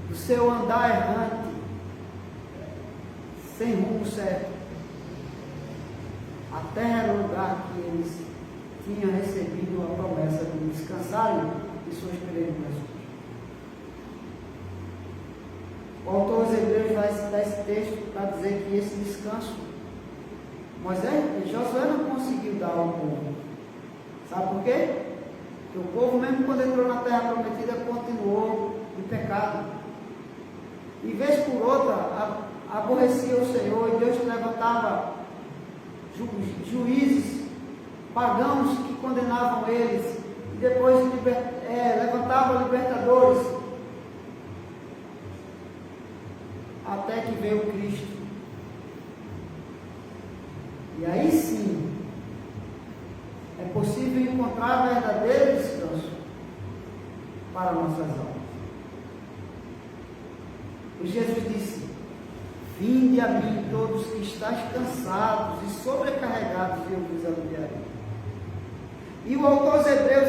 do seu andar errante, sem rumo certo. A terra era o lugar que eles tinham recebido a promessa de descansarem de suas peregrinações. O autor aos Hebreus vai citar esse texto para dizer que esse descanso, Josué não conseguiu dar ao povo. Sabe por quê? Porque o povo, mesmo quando entrou na terra prometida, continuou em pecado. E vez por outra, aborrecia o Senhor, e Deus levantava juízes pagãos que condenavam eles, e depois levantava libertadores, até que veio Cristo. E aí sim, é possível encontrar verdadeiro descanso para nossas almas. E Jesus disse: vinde a mim todos que estáis cansados e sobrecarregados, e eu vos aliviarei. E o autor aos Hebreus,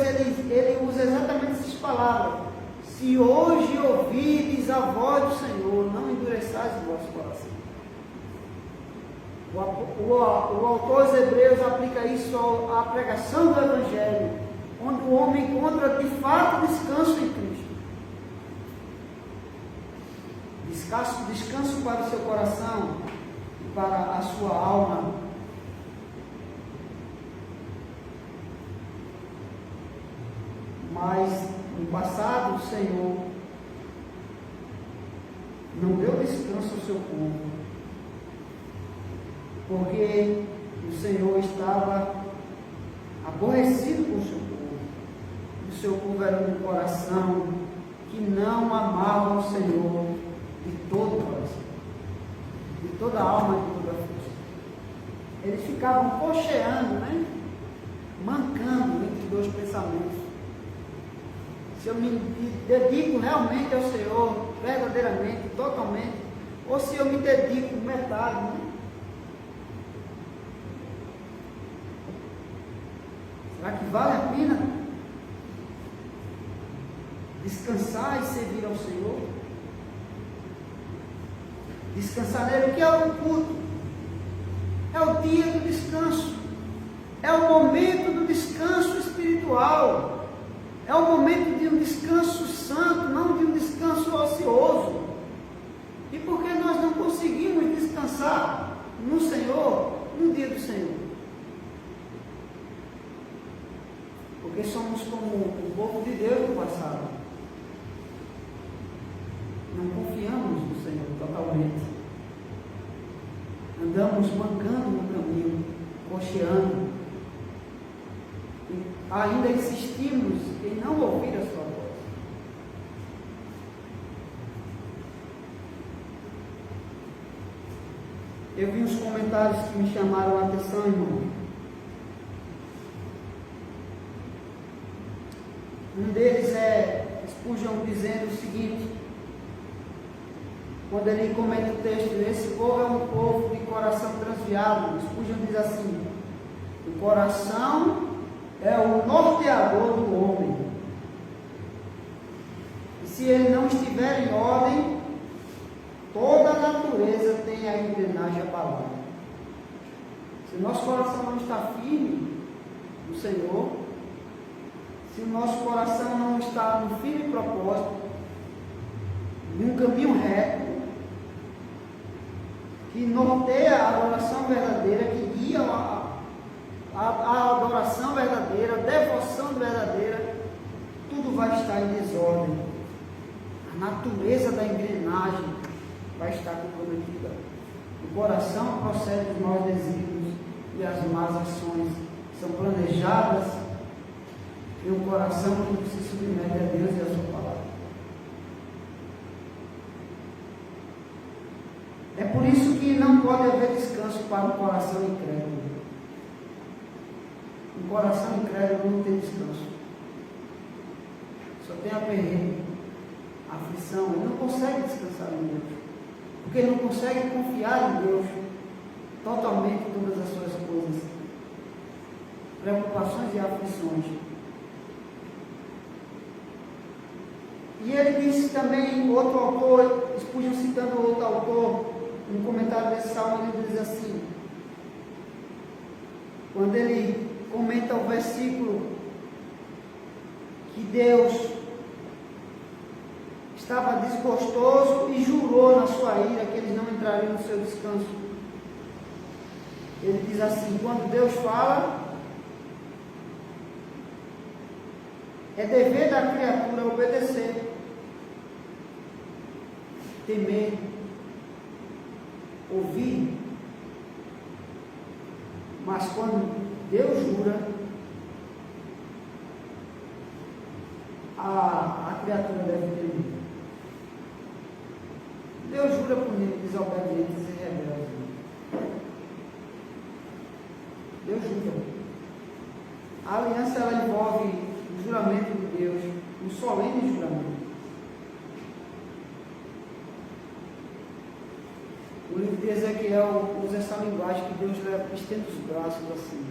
ele usa exatamente essas palavras: se hoje ouvides a voz do Senhor, não endureçais o vosso coração. O autor aos Hebreus aplica isso à pregação do Evangelho, onde o homem encontra de fato descanso em Cristo. Descanso para o seu coração e para a sua alma. Mas no passado o Senhor não deu descanso ao seu povo, porque o Senhor estava aborrecido com o seu povo. O seu povo era um coração que não amava o Senhor de todo o coração, de toda a alma, de toda a força. Eles ficavam cocheando, mancando entre dois pensamentos. Se eu me dedico realmente ao Senhor, verdadeiramente, totalmente, ou se eu me dedico metade, Será que vale a pena descansar e servir ao Senhor? Descansar nele. O que é o culto? É o dia do descanso. É o momento do descanso espiritual. É o momento de um descanso santo, não de um descanso ocioso. E por que nós não conseguimos descansar no Senhor, no dia do Senhor? Porque somos como o povo de Deus no passado. Não confiamos no Senhor totalmente. Andamos mancando no caminho, cocheando. E ainda insistimos em não ouvir a sua voz. Eu vi uns comentários que me chamaram a atenção, irmão. Um deles é Spurgeon dizendo o seguinte, quando ele comenta o texto: esse povo é um povo de coração transviado. Spurgeon diz assim: o coração é o norteador do homem, e se ele não estiver em ordem, toda a natureza tem a engrenagem abalada. Se o nosso coração não está firme no Senhor, se o nosso coração não está no firme propósito, num caminho reto, que norteia a adoração verdadeira, que guia a adoração verdadeira, a devoção verdadeira, tudo vai estar em desordem. A natureza da engrenagem vai estar comprometida. O coração procede dos maus desígnios e as más ações são planejadas e um coração que se submete a Deus e a sua palavra. É por isso que não pode haver descanso para um coração incrédulo. Um coração incrédulo não tem descanso. Só tem aperreio, aflição. Ele não consegue descansar em Deus, porque ele não consegue confiar em Deus totalmente em todas as suas coisas. preocupações e aflições. E ele disse também, outro autor, Spurgeon citando outro autor, no comentário desse salmo, ele diz assim, quando ele comenta o versículo que Deus estava desgostoso e jurou na sua ira que eles não entrariam no seu descanso. Ele diz assim, quando Deus fala, é dever da criatura obedecer, temer, ouvir, mas quando Deus jura, a criatura deve temer. Deus jura punir desobedientes e rebeldes. Deus jura. A aliança ela envolve o juramento de Deus, um solene juramento. O livro de Ezequiel usa essa linguagem que Deus estende os braços assim,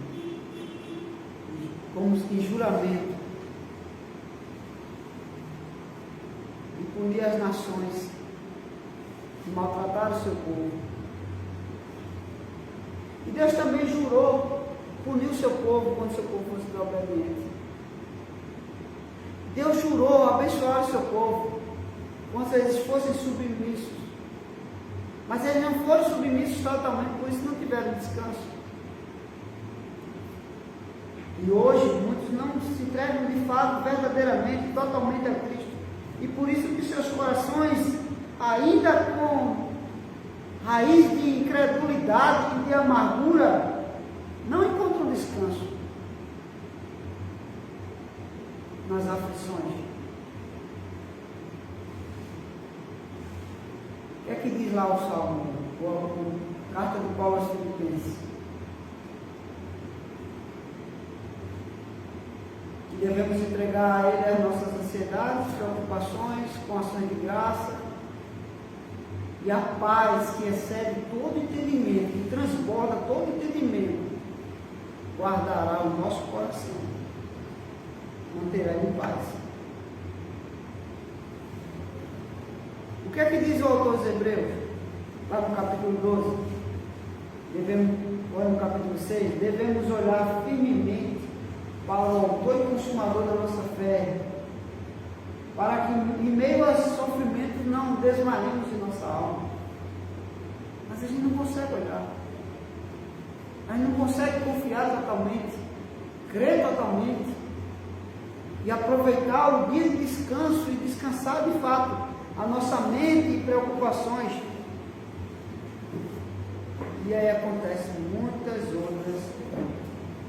como em juramento, e punir as nações que maltrataram o seu povo. E Deus também jurou punir o seu povo quando o seu povo fosse desobediente. Deus jurou abençoar o seu povo quando eles fossem submissos. Mas eles não foram submissos totalmente, por isso não tiveram descanso. E hoje muitos não se entregam de fato, verdadeiramente, totalmente a Cristo. E por isso que seus corações, ainda com raiz de incredulidade e de amargura, não encontram descanso nas aflições. O que é que diz lá o Salmo, a carta do Paulo aos Filipenses? Que devemos entregar a Ele as nossas ansiedades, preocupações, com ações de graça, e a paz que excede todo entendimento, que transborda todo entendimento, guardará o nosso coração, manterá ele em paz. O que é que diz o autor dos Hebreus? Lá no capítulo 12, olha no capítulo 6, devemos olhar firmemente para o autor e consumador da nossa fé, para que em meio a sofrimentos não desmaiemos em nossa alma. Mas a gente não consegue olhar, a gente não consegue confiar totalmente, crer totalmente e aproveitar o dia de descanso e descansar de fato a nossa mente e preocupações. E aí acontecem muitas outras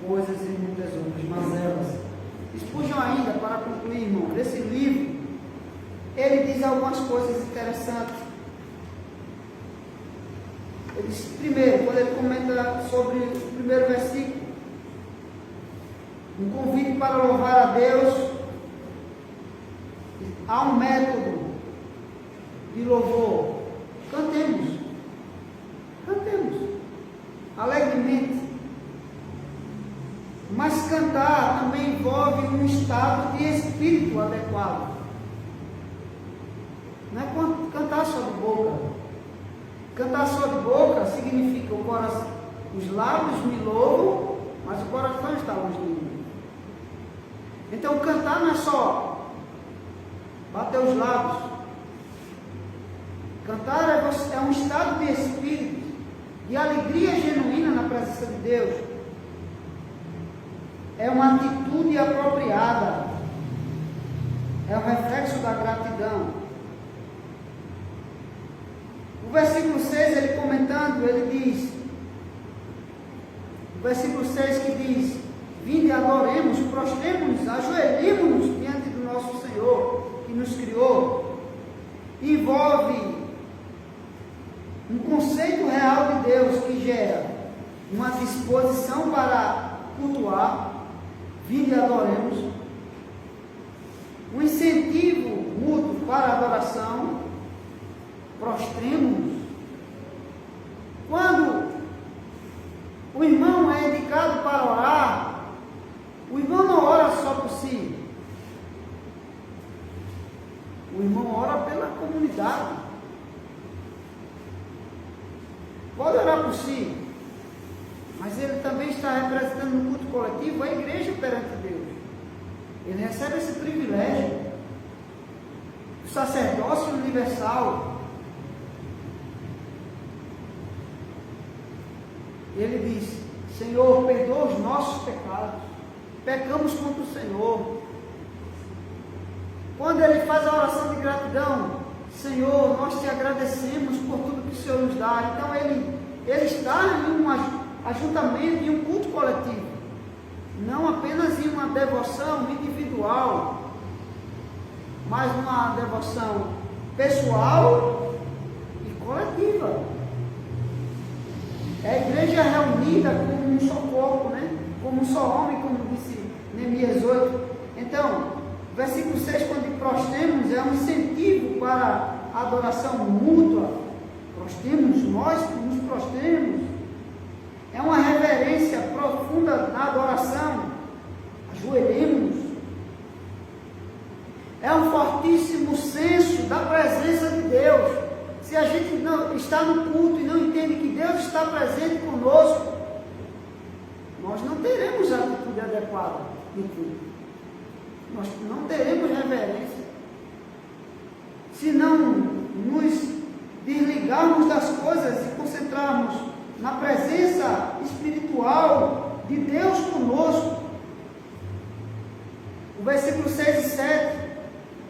coisas e muitas outras mazelas. Spurgeon ainda, para concluir, irmão, desse livro, ele diz algumas coisas interessantes. Ele diz, primeiro, quando ele comenta sobre o primeiro versículo, um convite para louvar a Deus, há um método de louvor. Cantemos alegremente. Mas cantar também envolve um estado de espírito adequado. Não é cantar só de boca. Cantar só de boca significa o coração, os lábios me louvam, mas o coração está longe de mim. Então cantar não é só bater os lábios. Cantar é um estado de espírito, de alegria genuína na presença de Deus. É uma atitude apropriada. É o reflexo da gratidão. O versículo 6, ele comentando, ele diz, o versículo 6 que diz, vinde, adoremos, prostremos-nos, ajoelhemos-nos diante do nosso Senhor, que nos criou. Envolve um conceito real de Deus que gera uma disposição para cultuar, vinde, adoremos, um incentivo mútuo para a adoração, prostremos-nos. Quando o irmão é indicado para orar, por si, mas ele também está representando no culto coletivo a igreja perante Deus. Ele recebe esse privilégio, o sacerdócio universal. Ele diz: Senhor, perdoa os nossos pecados, pecamos contra o Senhor. Quando ele faz a oração de gratidão, Senhor, nós te agradecemos por tudo que o Senhor nos dá. Então ele está em um ajuntamento, em um culto coletivo, não apenas em uma devoção individual, mas numa devoção pessoal e coletiva. É a igreja reunida como um só corpo, né? Como um só homem, como disse Neemias 8. Então, versículo 6, quando prostemos, é um incentivo para a adoração mútua. Prostemos, nós nos prostremos. É uma reverência profunda na adoração. Ajoelhemos. É um fortíssimo senso da presença de Deus. Se a gente não está no culto e não entende que Deus está presente conosco, nós não teremos a atitude adequada no culto. Nós não teremos reverência. Se não nos desligarmos das coisas e concentrarmos na presença espiritual de Deus conosco. O versículo 6 e 7,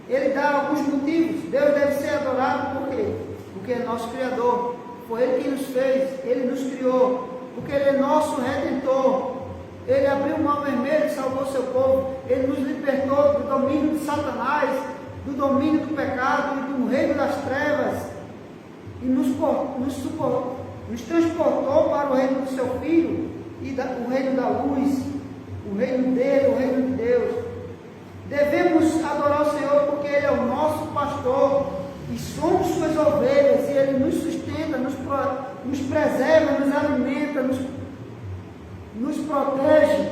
ele dá alguns motivos. Deus deve ser adorado por quê? Porque é nosso Criador. Foi Ele quem nos fez, Ele nos criou. Porque Ele é nosso Redentor. Ele abriu o mar vermelho e salvou seu povo. Ele nos libertou do domínio de Satanás, do domínio do pecado e do reino das trevas. E nos transportou para o reino do seu Filho, e o reino da luz, o reino dele, o reino de Deus. Devemos adorar o Senhor porque Ele é o nosso pastor, e somos suas ovelhas, e Ele nos sustenta, nos preserva, nos alimenta, nos protege.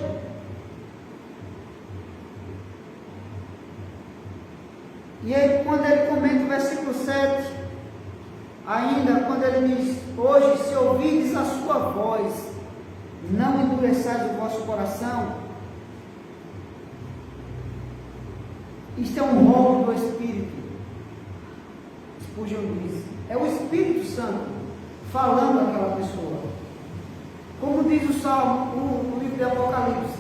E aí, quando ele comenta o versículo 7, ainda quando ele diz: hoje, se ouvirdes a sua voz, não endureçais o vosso coração. Isto é um rolo do Espírito. Spurgeon diz: é o Espírito Santo falando àquela pessoa. Como diz o Salmo, o livro de Apocalipse: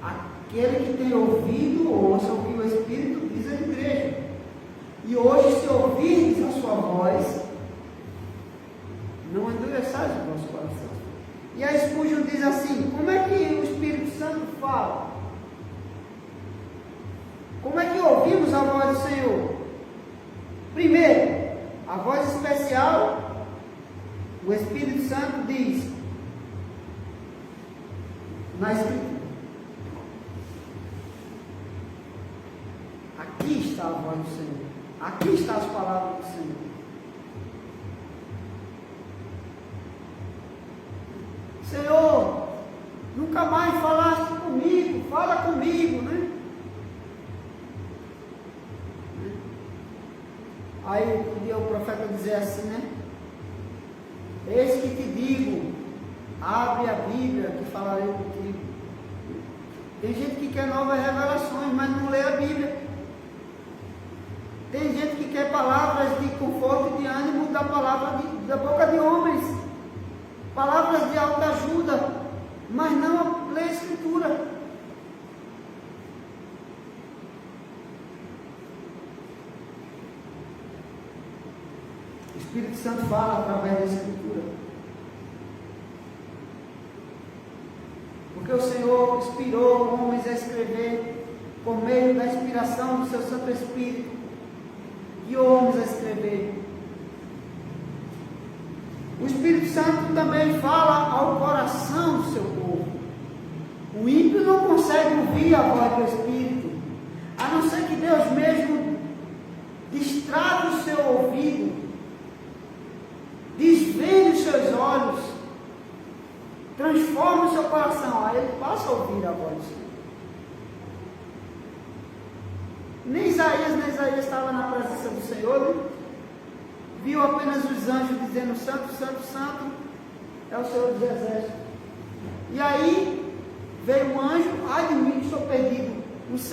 aquele que tem ouvido, ouça o que o Espírito diz à igreja. E hoje, se ouvirdes a sua voz, não endureçais o vosso coração. E a Spurgeon diz assim: como é que o Espírito Santo fala? Como é que ouvimos a voz do Senhor? Primeiro, a voz especial, o Espírito Santo diz na Escritura: aqui está a voz do Senhor, aqui estão as palavras do Senhor. Senhor, nunca mais falaste comigo, fala comigo, né? Aí podia o profeta dizer assim, né? Eis que te digo, abre a Bíblia que falarei contigo. Tem gente que quer novas revelações, mas não lê a Bíblia. Tem gente que quer palavras de conforto e de ânimo da boca de homens, palavras de autoajuda, mas não lê a Escritura. O Espírito Santo fala através da Escritura. Porque o Senhor inspirou homens a escrever por meio da inspiração do seu Santo Espírito. E homens a escrever. O Espírito Santo também fala ao coração do seu povo. O ímpio não consegue ouvir a voz do Espírito, a não ser que Deus mesmo destrave o seu ouvido, desvende os seus olhos, transforma o seu coração, aí ele passa a ouvir a voz do Senhor. Nem Isaías estava na presença do Senhor, né? viu apenas os anjos dizendo: Santo, Santo, Santo é o Senhor dos Exércitos. E aí veio um anjo: ai de mim, estou perdido. Os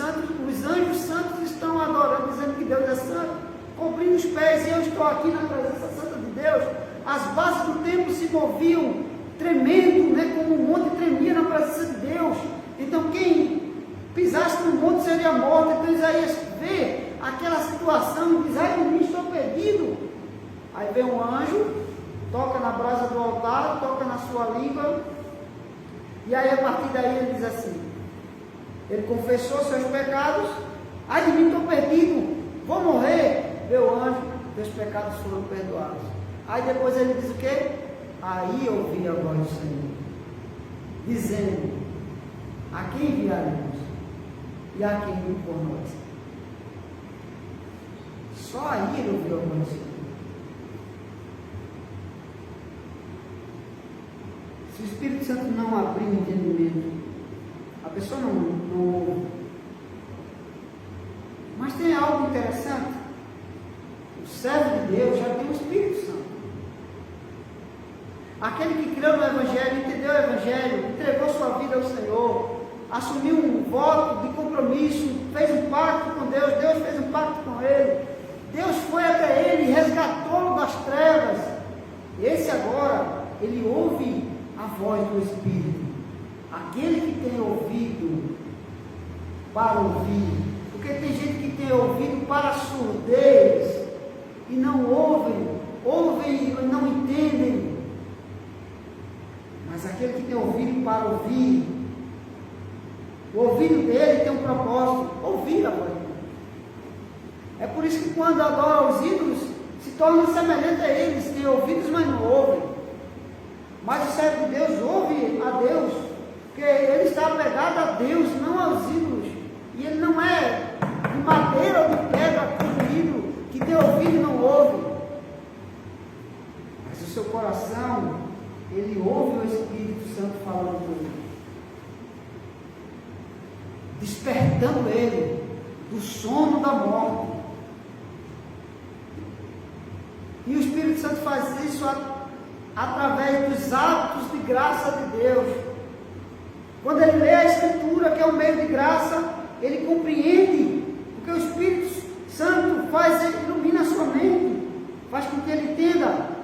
anjos santos estão adorando, dizendo que Deus é santo, cobrindo os pés, e eu estou aqui na presença santa de Deus. As bases do templo se moviam, tremendo, né, como o monte tremia na presença de Deus. Então quem pisasse no monte seria morto. Então Isaías vê aquela situação e diz: ai de mim, estou perdido. Aí vem um anjo, toca na brasa do altar, toca na sua língua, e aí a partir daí ele diz assim, ele confessou seus pecados: ai de mim, estou perdido, vou morrer. Meu anjo, teus pecados foram perdoados. Aí depois ele diz o quê? Aí eu ouvi a voz do Senhor, dizendo: a quem enviaremos? E a quem vir por nós? Só aí ele ouviu a voz do Senhor. Se o Espírito Santo não abrir o entendimento, a pessoa não ouve. Mas tem algo interessante. O servo de Deus já tem o Espírito Santo. Aquele que creu no Evangelho, entendeu o Evangelho, entregou sua vida ao Senhor, assumiu um voto de compromisso, fez um pacto com Deus, Deus fez um pacto com ele, Deus foi até ele, resgatou-o das trevas. Esse agora, ele ouve a voz do Espírito. Aquele que tem ouvido para ouvir, porque tem gente que tem ouvido para surdez e não ouvem e não entendem. Mas aquele que tem ouvido para ouvir, o ouvido dele tem um propósito: ouvir a voz de Deus. É por isso que quando adora os ídolos, se torna semelhante a eles, tem ouvidos, mas não ouvem. Mas o servo de Deus ouve a Deus, porque ele está apegado a Deus, não aos ídolos. E ele não é de madeira ou de pedra como ídolo, que tem ouvido e não ouve. Mas o seu coração, ele ouve o Espírito Santo falando com ele, despertando ele do sono da morte. E o Espírito Santo faz isso através dos atos de graça de Deus. Quando ele lê a Escritura, que é um meio de graça, ele compreende, porque o Espírito Santo ilumina a sua mente, faz com que ele entenda.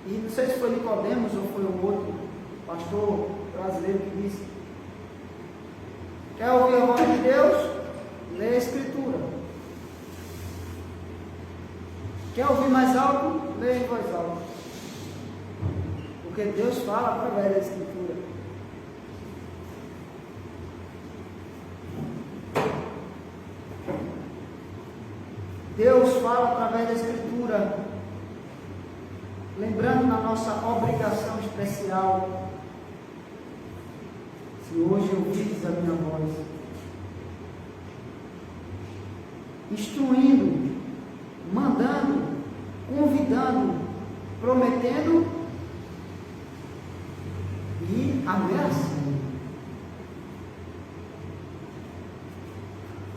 E não sei se foi Nicodemos ou foi um outro pastor brasileiro que disse: quer ouvir a voz de Deus? Lê a Escritura. Quer ouvir mais alto? Lê em voz alta. Porque Deus fala através da Escritura. Deus fala através da Escritura, lembrando na nossa obrigação especial. Se hoje ouvides a minha voz, instruindo, mandando, convidando, prometendo e ameaçando.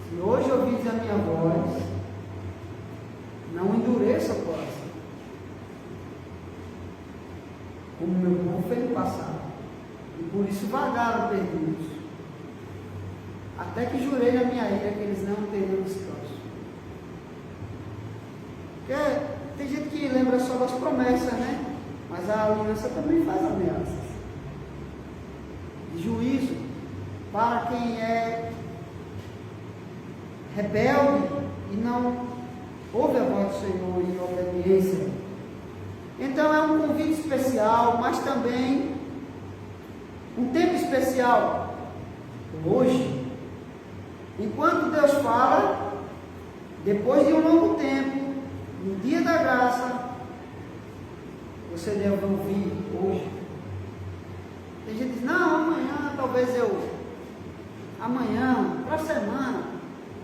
Se hoje ouvides a minha voz, não endureça o coração, como meu povo fez no passado, e por isso vagaram perdidos, até que jurei na minha ira que eles não teriam descanso. Porque tem gente que lembra só das promessas, né? Mas a aliança também faz ameaças de juízo para quem é rebelde e não ouve a voz do Senhor em obediência. Então é um convite especial, mas também um tempo especial. Hoje, enquanto Deus fala, depois de um longo tempo, no dia da graça, você deve ouvir hoje. Tem gente que diz: não, amanhã, talvez amanhã, para a semana.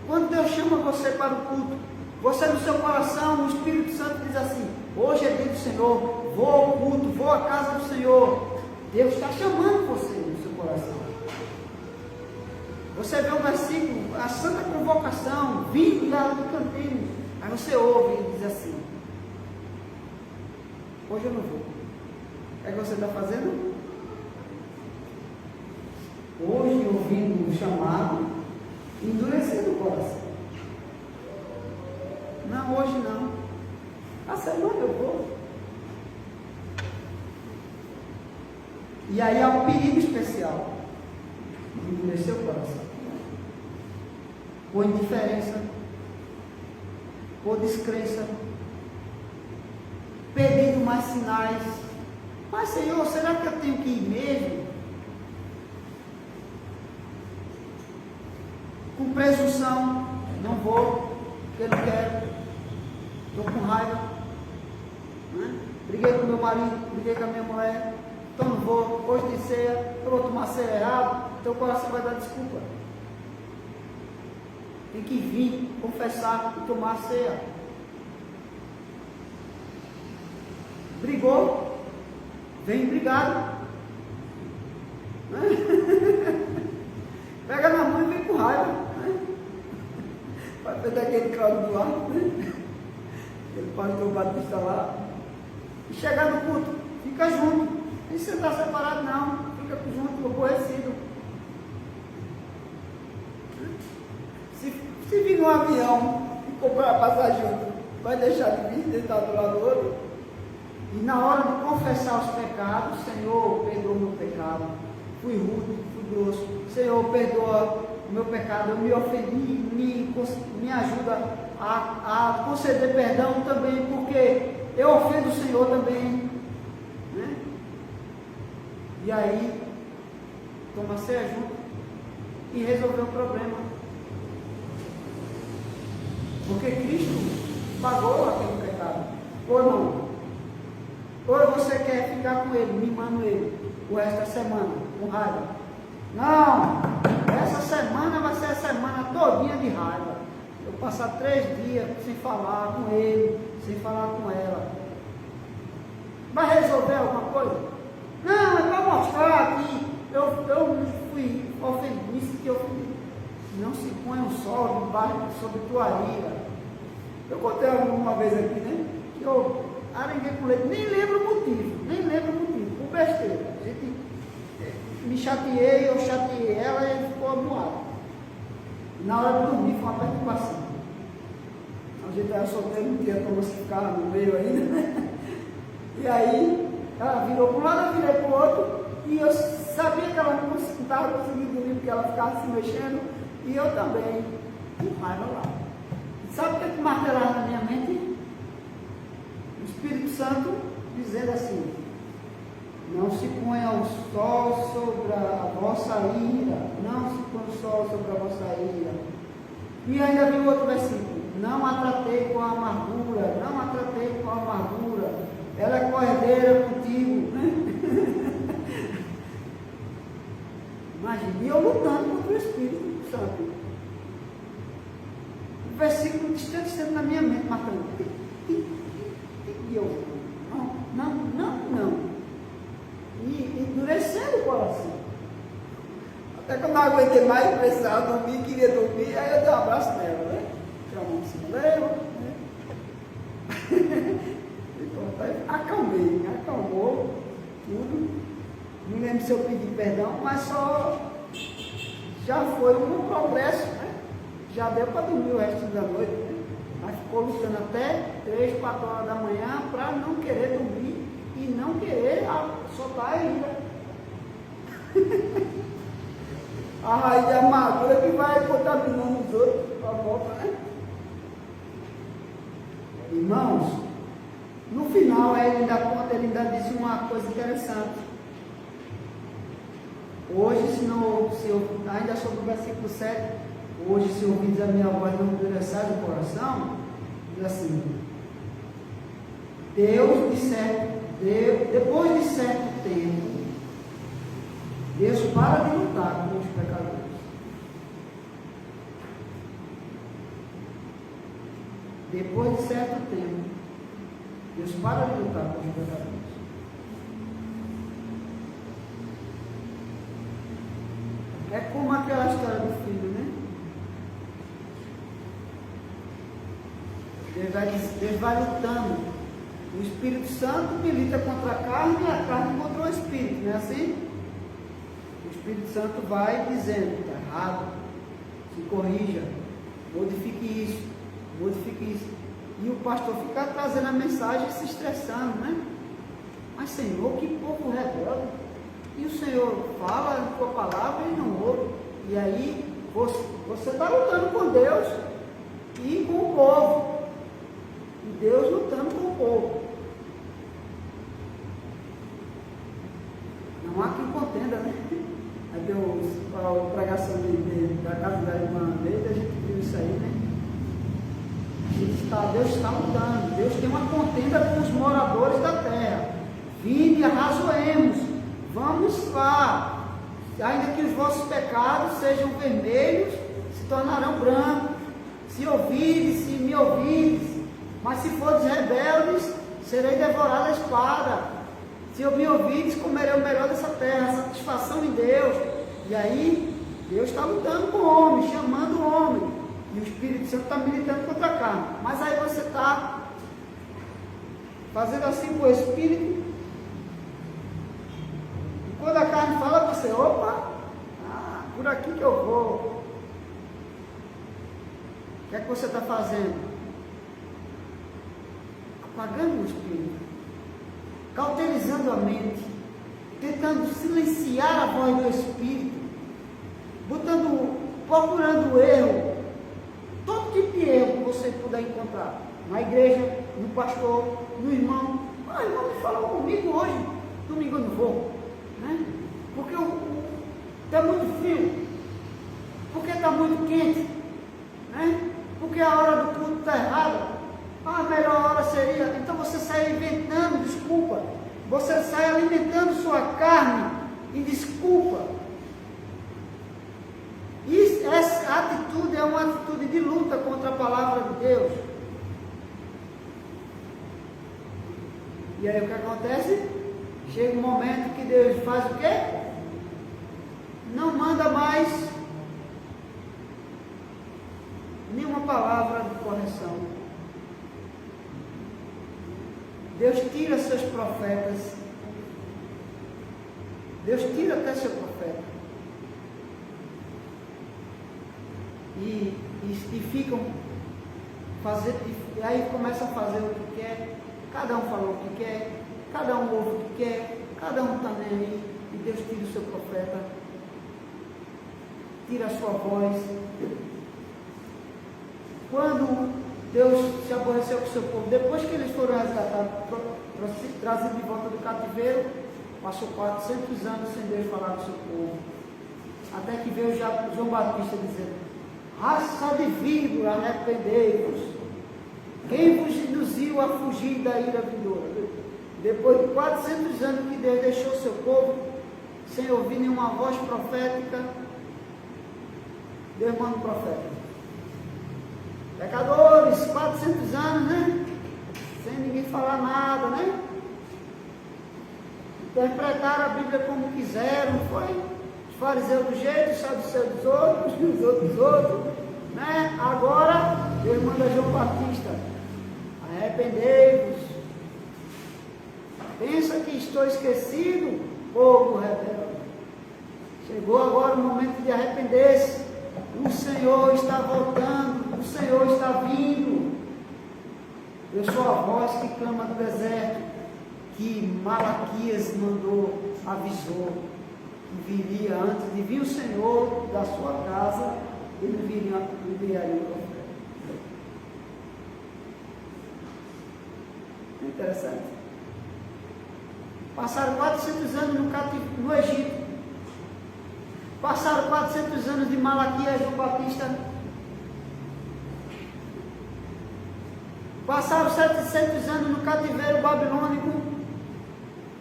Quando Deus chama você para o culto, você no seu coração, o Espírito Santo diz assim: hoje é dia do Senhor, vou ao culto, vou à casa do Senhor. Deus está chamando você no seu coração. Você vê o versículo, a santa convocação: vinde lá do cantinho, você ouve e diz assim: hoje eu não vou. O que é que você está fazendo? Hoje, ouvindo o chamado, endurecendo o coração. Não, hoje não. A semana eu vou. E aí há um perigo especial de endurecer o coração. Por indiferença, por descrença, pedindo mais sinais. Mas, Senhor, será que eu tenho que ir mesmo? Com presunção, não vou, porque eu não quero, estou com raiva, né? Briguei com meu marido, briguei com a minha mulher, então não vou, hoje tem ceia, eu vou tomar ceia errado, teu coração vai dar desculpa. Tem que vir, confessar e tomar a ceia. Brigou, vem brigado. Pega na mão e vem com raiva. Vai perder aquele Cláudio Duarte, né? Aquele pastor batista lá. E chegar no culto, fica junto. E você está separado, não. Fica junto, aborrecido. Se vir no avião e comprar passagem junto, vai deixar de vir, deitar do lado do outro. E na hora de confessar os pecados, Senhor, perdoa o meu pecado. Fui rude, fui grosso. Senhor, perdoa o meu pecado. Eu me ofendi, me ajuda a conceder perdão também, porque eu ofendo o Senhor também. Né? E aí, toma ceia junto e resolver o problema. Porque Cristo pagou aquele pecado. Ou não? Ou você quer ficar com ele, mimando ele, o resto da semana, com raiva? Não! Essa semana vai ser a semana todinha de raiva. Eu passar 3 dias sem falar com ele, sem falar com ela. Vai resolver alguma coisa? Não, é para mostrar que eu fui ofendido, que eu não se põe um sol debaixo sobre tua ira. Eu contei uma vez aqui, né? Que eu arenguei com leite, nem lembro o motivo, por besteira. A gente me chateei, eu chateei ela e ele ficou amuado. Na hora de dormir foi uma perturbação. A gente era solteiro, não tinha como se ficar no meio ainda, né? E aí ela virou para um lado, eu virei para o outro, e eu sabia que ela não estava conseguindo dormir porque ela ficava se mexendo, e eu também, com raiva lá. Sabe o que martelava na minha mente? O Espírito Santo dizendo assim: não se ponha o sol sobre a vossa ira, não se põe o sol sobre a vossa ira. E ainda vi outro versículo: não a tratei com amargura, não a tratei com amargura, ela é cordeira contigo. Imagina, e eu lutando contra o Espírito Santo. O versículo distante na minha mente, marcando. E eu, não. E endurecendo o coração. Até que eu não aguentei mais, precisava dormir, queria dormir, aí eu dei um abraço nela, né? Chamou um cinema, né? Acalmou tudo. Não lembro se eu pedi perdão, mas só já foi um progresso, né? Já deu para dormir o resto da noite, né? Mas ficou lutando até 3, 4 horas da manhã para não querer dormir e não querer soltar a ira. A raiz de amargura que vai contaminando os outros à volta, né? Irmãos, no final ele ainda diz uma coisa interessante. Hoje, se eu ainda sobre o versículo 7, hoje, se ouvides a minha voz, não endureçais o coração, diz assim: depois de certo tempo, Deus para de lutar com os pecadores. Depois de certo tempo, Deus para de lutar com os pecadores. É como aquela história do filho, né? Deus vai lutando. O Espírito Santo milita contra a carne e a carne contra o Espírito, não é assim? O Espírito Santo vai dizendo, está errado, se corrija, modifique isso, modifique isso. E o pastor fica trazendo a mensagem e se estressando, né? Mas Senhor, que povo rebelde. E o Senhor fala a tua palavra e não ouve. E aí você está lutando com Deus e com o povo. E Deus lutando com o povo. Não há quem contenda, né? Aí deu a pregação da casa da irmã Neida, a gente viu isso aí, né? Deus está lutando. Deus tem uma contenda com os moradores da terra. Vinde, arrazoemos. Vamos lá. Ainda que os vossos pecados sejam vermelhos, se tornarão brancos. Se ouvides, se me ouvides. Mas se fordes rebeldes, serei devorado à espada. Se me ouvides, comerei o melhor dessa terra. Satisfação em Deus. E aí, Deus está lutando com o homem, chamando o homem. E o Espírito Santo está militando contra a carne. Mas aí você está fazendo assim com o Espírito. E quando a carne fala para você, opa, por aqui que eu vou. O que é que você está fazendo? Apagando o Espírito. Cauterizando a mente. Tentando silenciar a voz do Espírito. Procurando o erro. Todo tipo de erro que você puder encontrar. Na igreja, no pastor, no irmão. O irmão me falou comigo hoje. Domingo eu não vou. Né? Porque está muito frio. Porque está muito quente. Né? Porque a hora do culto está errada. A melhor hora seria. Então você sai inventando desculpa. Você sai alimentando sua carne em desculpa. Essa atitude é uma atitude de luta contra a palavra de Deus. E aí o que acontece? Chega um momento que Deus faz o quê? Não manda mais nenhuma palavra de correção. Deus tira seus profetas. Deus tira até seu profeta. E ficam fazendo, e aí começam a fazer o que quer, cada um falou o que quer, cada um ouve o que quer, cada um está nem aí, e Deus tira o seu profeta, tira a sua voz. Quando Deus se aborreceu com o seu povo, depois que eles foram resgatados, trazidos de volta do cativeiro, passou 400 anos sem Deus falar com o seu povo, até que veio João Batista dizendo: raça de víbora, arrependei-vos. Quem vos induziu a fugir da ira vindoura? Depois de 400 anos que Deus deixou o seu povo, sem ouvir nenhuma voz profética, Deus manda um profeta. Pecadores, 400 anos, né? Sem ninguém falar nada, né? Interpretaram a Bíblia como quiseram, foi? Os fariseus do jeito, os saduceus dos outros, os outros dos outros, né? Agora, Deus manda João Batista: arrependei-vos. Pensa que estou esquecido, povo rebelde. Chegou agora o momento de arrepender-se. O Senhor está voltando, o Senhor está vindo. Eu sou a voz que clama do deserto, que Malaquias mandou, avisou, que viria antes de vir o Senhor da sua casa, ele enviaria o profeta. Interessante. Passaram 400 anos no Egito. Passaram 400 anos de Malaquias, João Batista. Passaram 700 anos no cativeiro babilônico.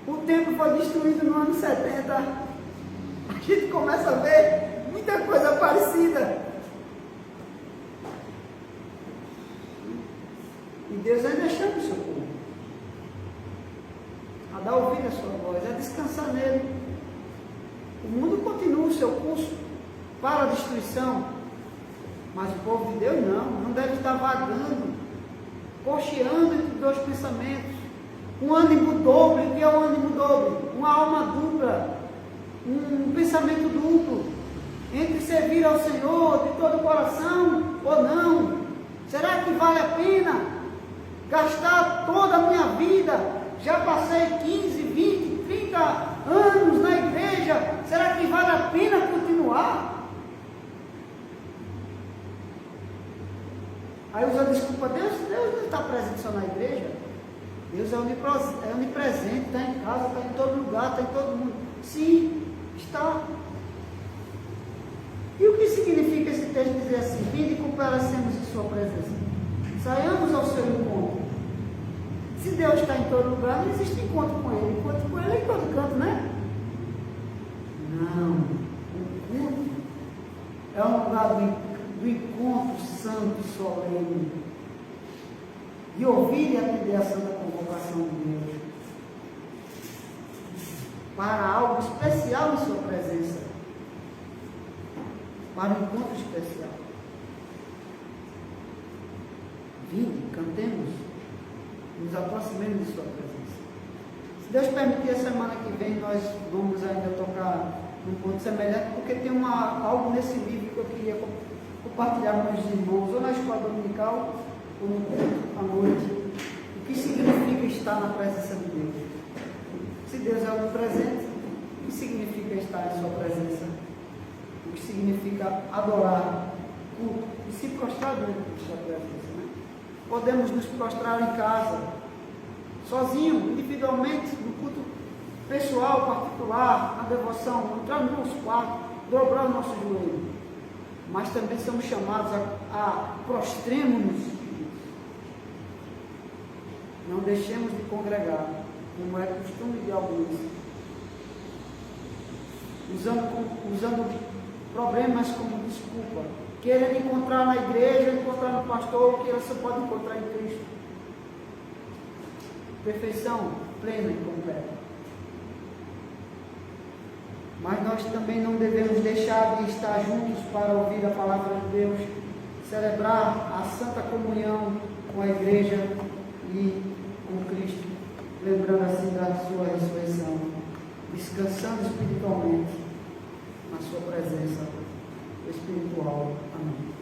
O templo foi destruído no ano 70. A gente começa a ver muita coisa parecida. E Deus ainda chama o seu povo a dar ouvido à sua voz, a descansar nele. O mundo continua o seu curso para a destruição, mas o povo de Deus não deve estar vagando cocheando entre dois pensamentos, um ânimo doble. O que é o ânimo doble? Uma alma dupla, um pensamento duplo, entre servir ao Senhor de todo o coração ou não. Será que vale a pena gastar toda a minha vida? Já passei 15, 20, 30 anos na igreja, será que vale a pena continuar? Aí usa a desculpa, Deus não está presente só na igreja. Deus é onipresente, está em casa, está em todo lugar, está em todo mundo. Sim, está. E o que significa esse texto dizer assim: vinde e comparecemos em sua presença? Saiamos ao seu encontro. Se Deus está em todo lugar, não existe encontro com Ele. Encontro com Ele é em todo canto, né? Não. O culto é um lugar do encontro santo e solene, de ouvir e atender a santa convocação de Deus, para algo especial em sua presença, para um encontro especial. Vinde, cantemos, nos aproximemos de sua presença. Se Deus permitir, a semana que vem nós vamos ainda tocar num ponto semelhante, porque tem algo nesse livro que eu queria compartilhar com os irmãos, ou na escola dominical, ou no culto à noite. O que significa estar na presença de Deus? Se Deus é onipresente, o que significa estar em sua presença? O que significa adorar, culto, e se prostrar diante de sua presença, né? Podemos nos prostrar em casa, sozinho, individualmente, no culto pessoal, particular, na devoção, entrar no nosso quarto, dobrar o nosso joelho. Mas também somos chamados a prostremos-nos. Não deixemos de congregar, como é costume de alguns, usando problemas como desculpa, querendo encontrar na igreja, encontrar no pastor, o que você pode encontrar em Cristo. Perfeição plena e completa. Mas nós também não devemos deixar de estar juntos para ouvir a palavra de Deus, celebrar a santa comunhão com a igreja e com Cristo, lembrando assim da sua ressurreição, descansando espiritualmente na sua presença espiritual. Amém.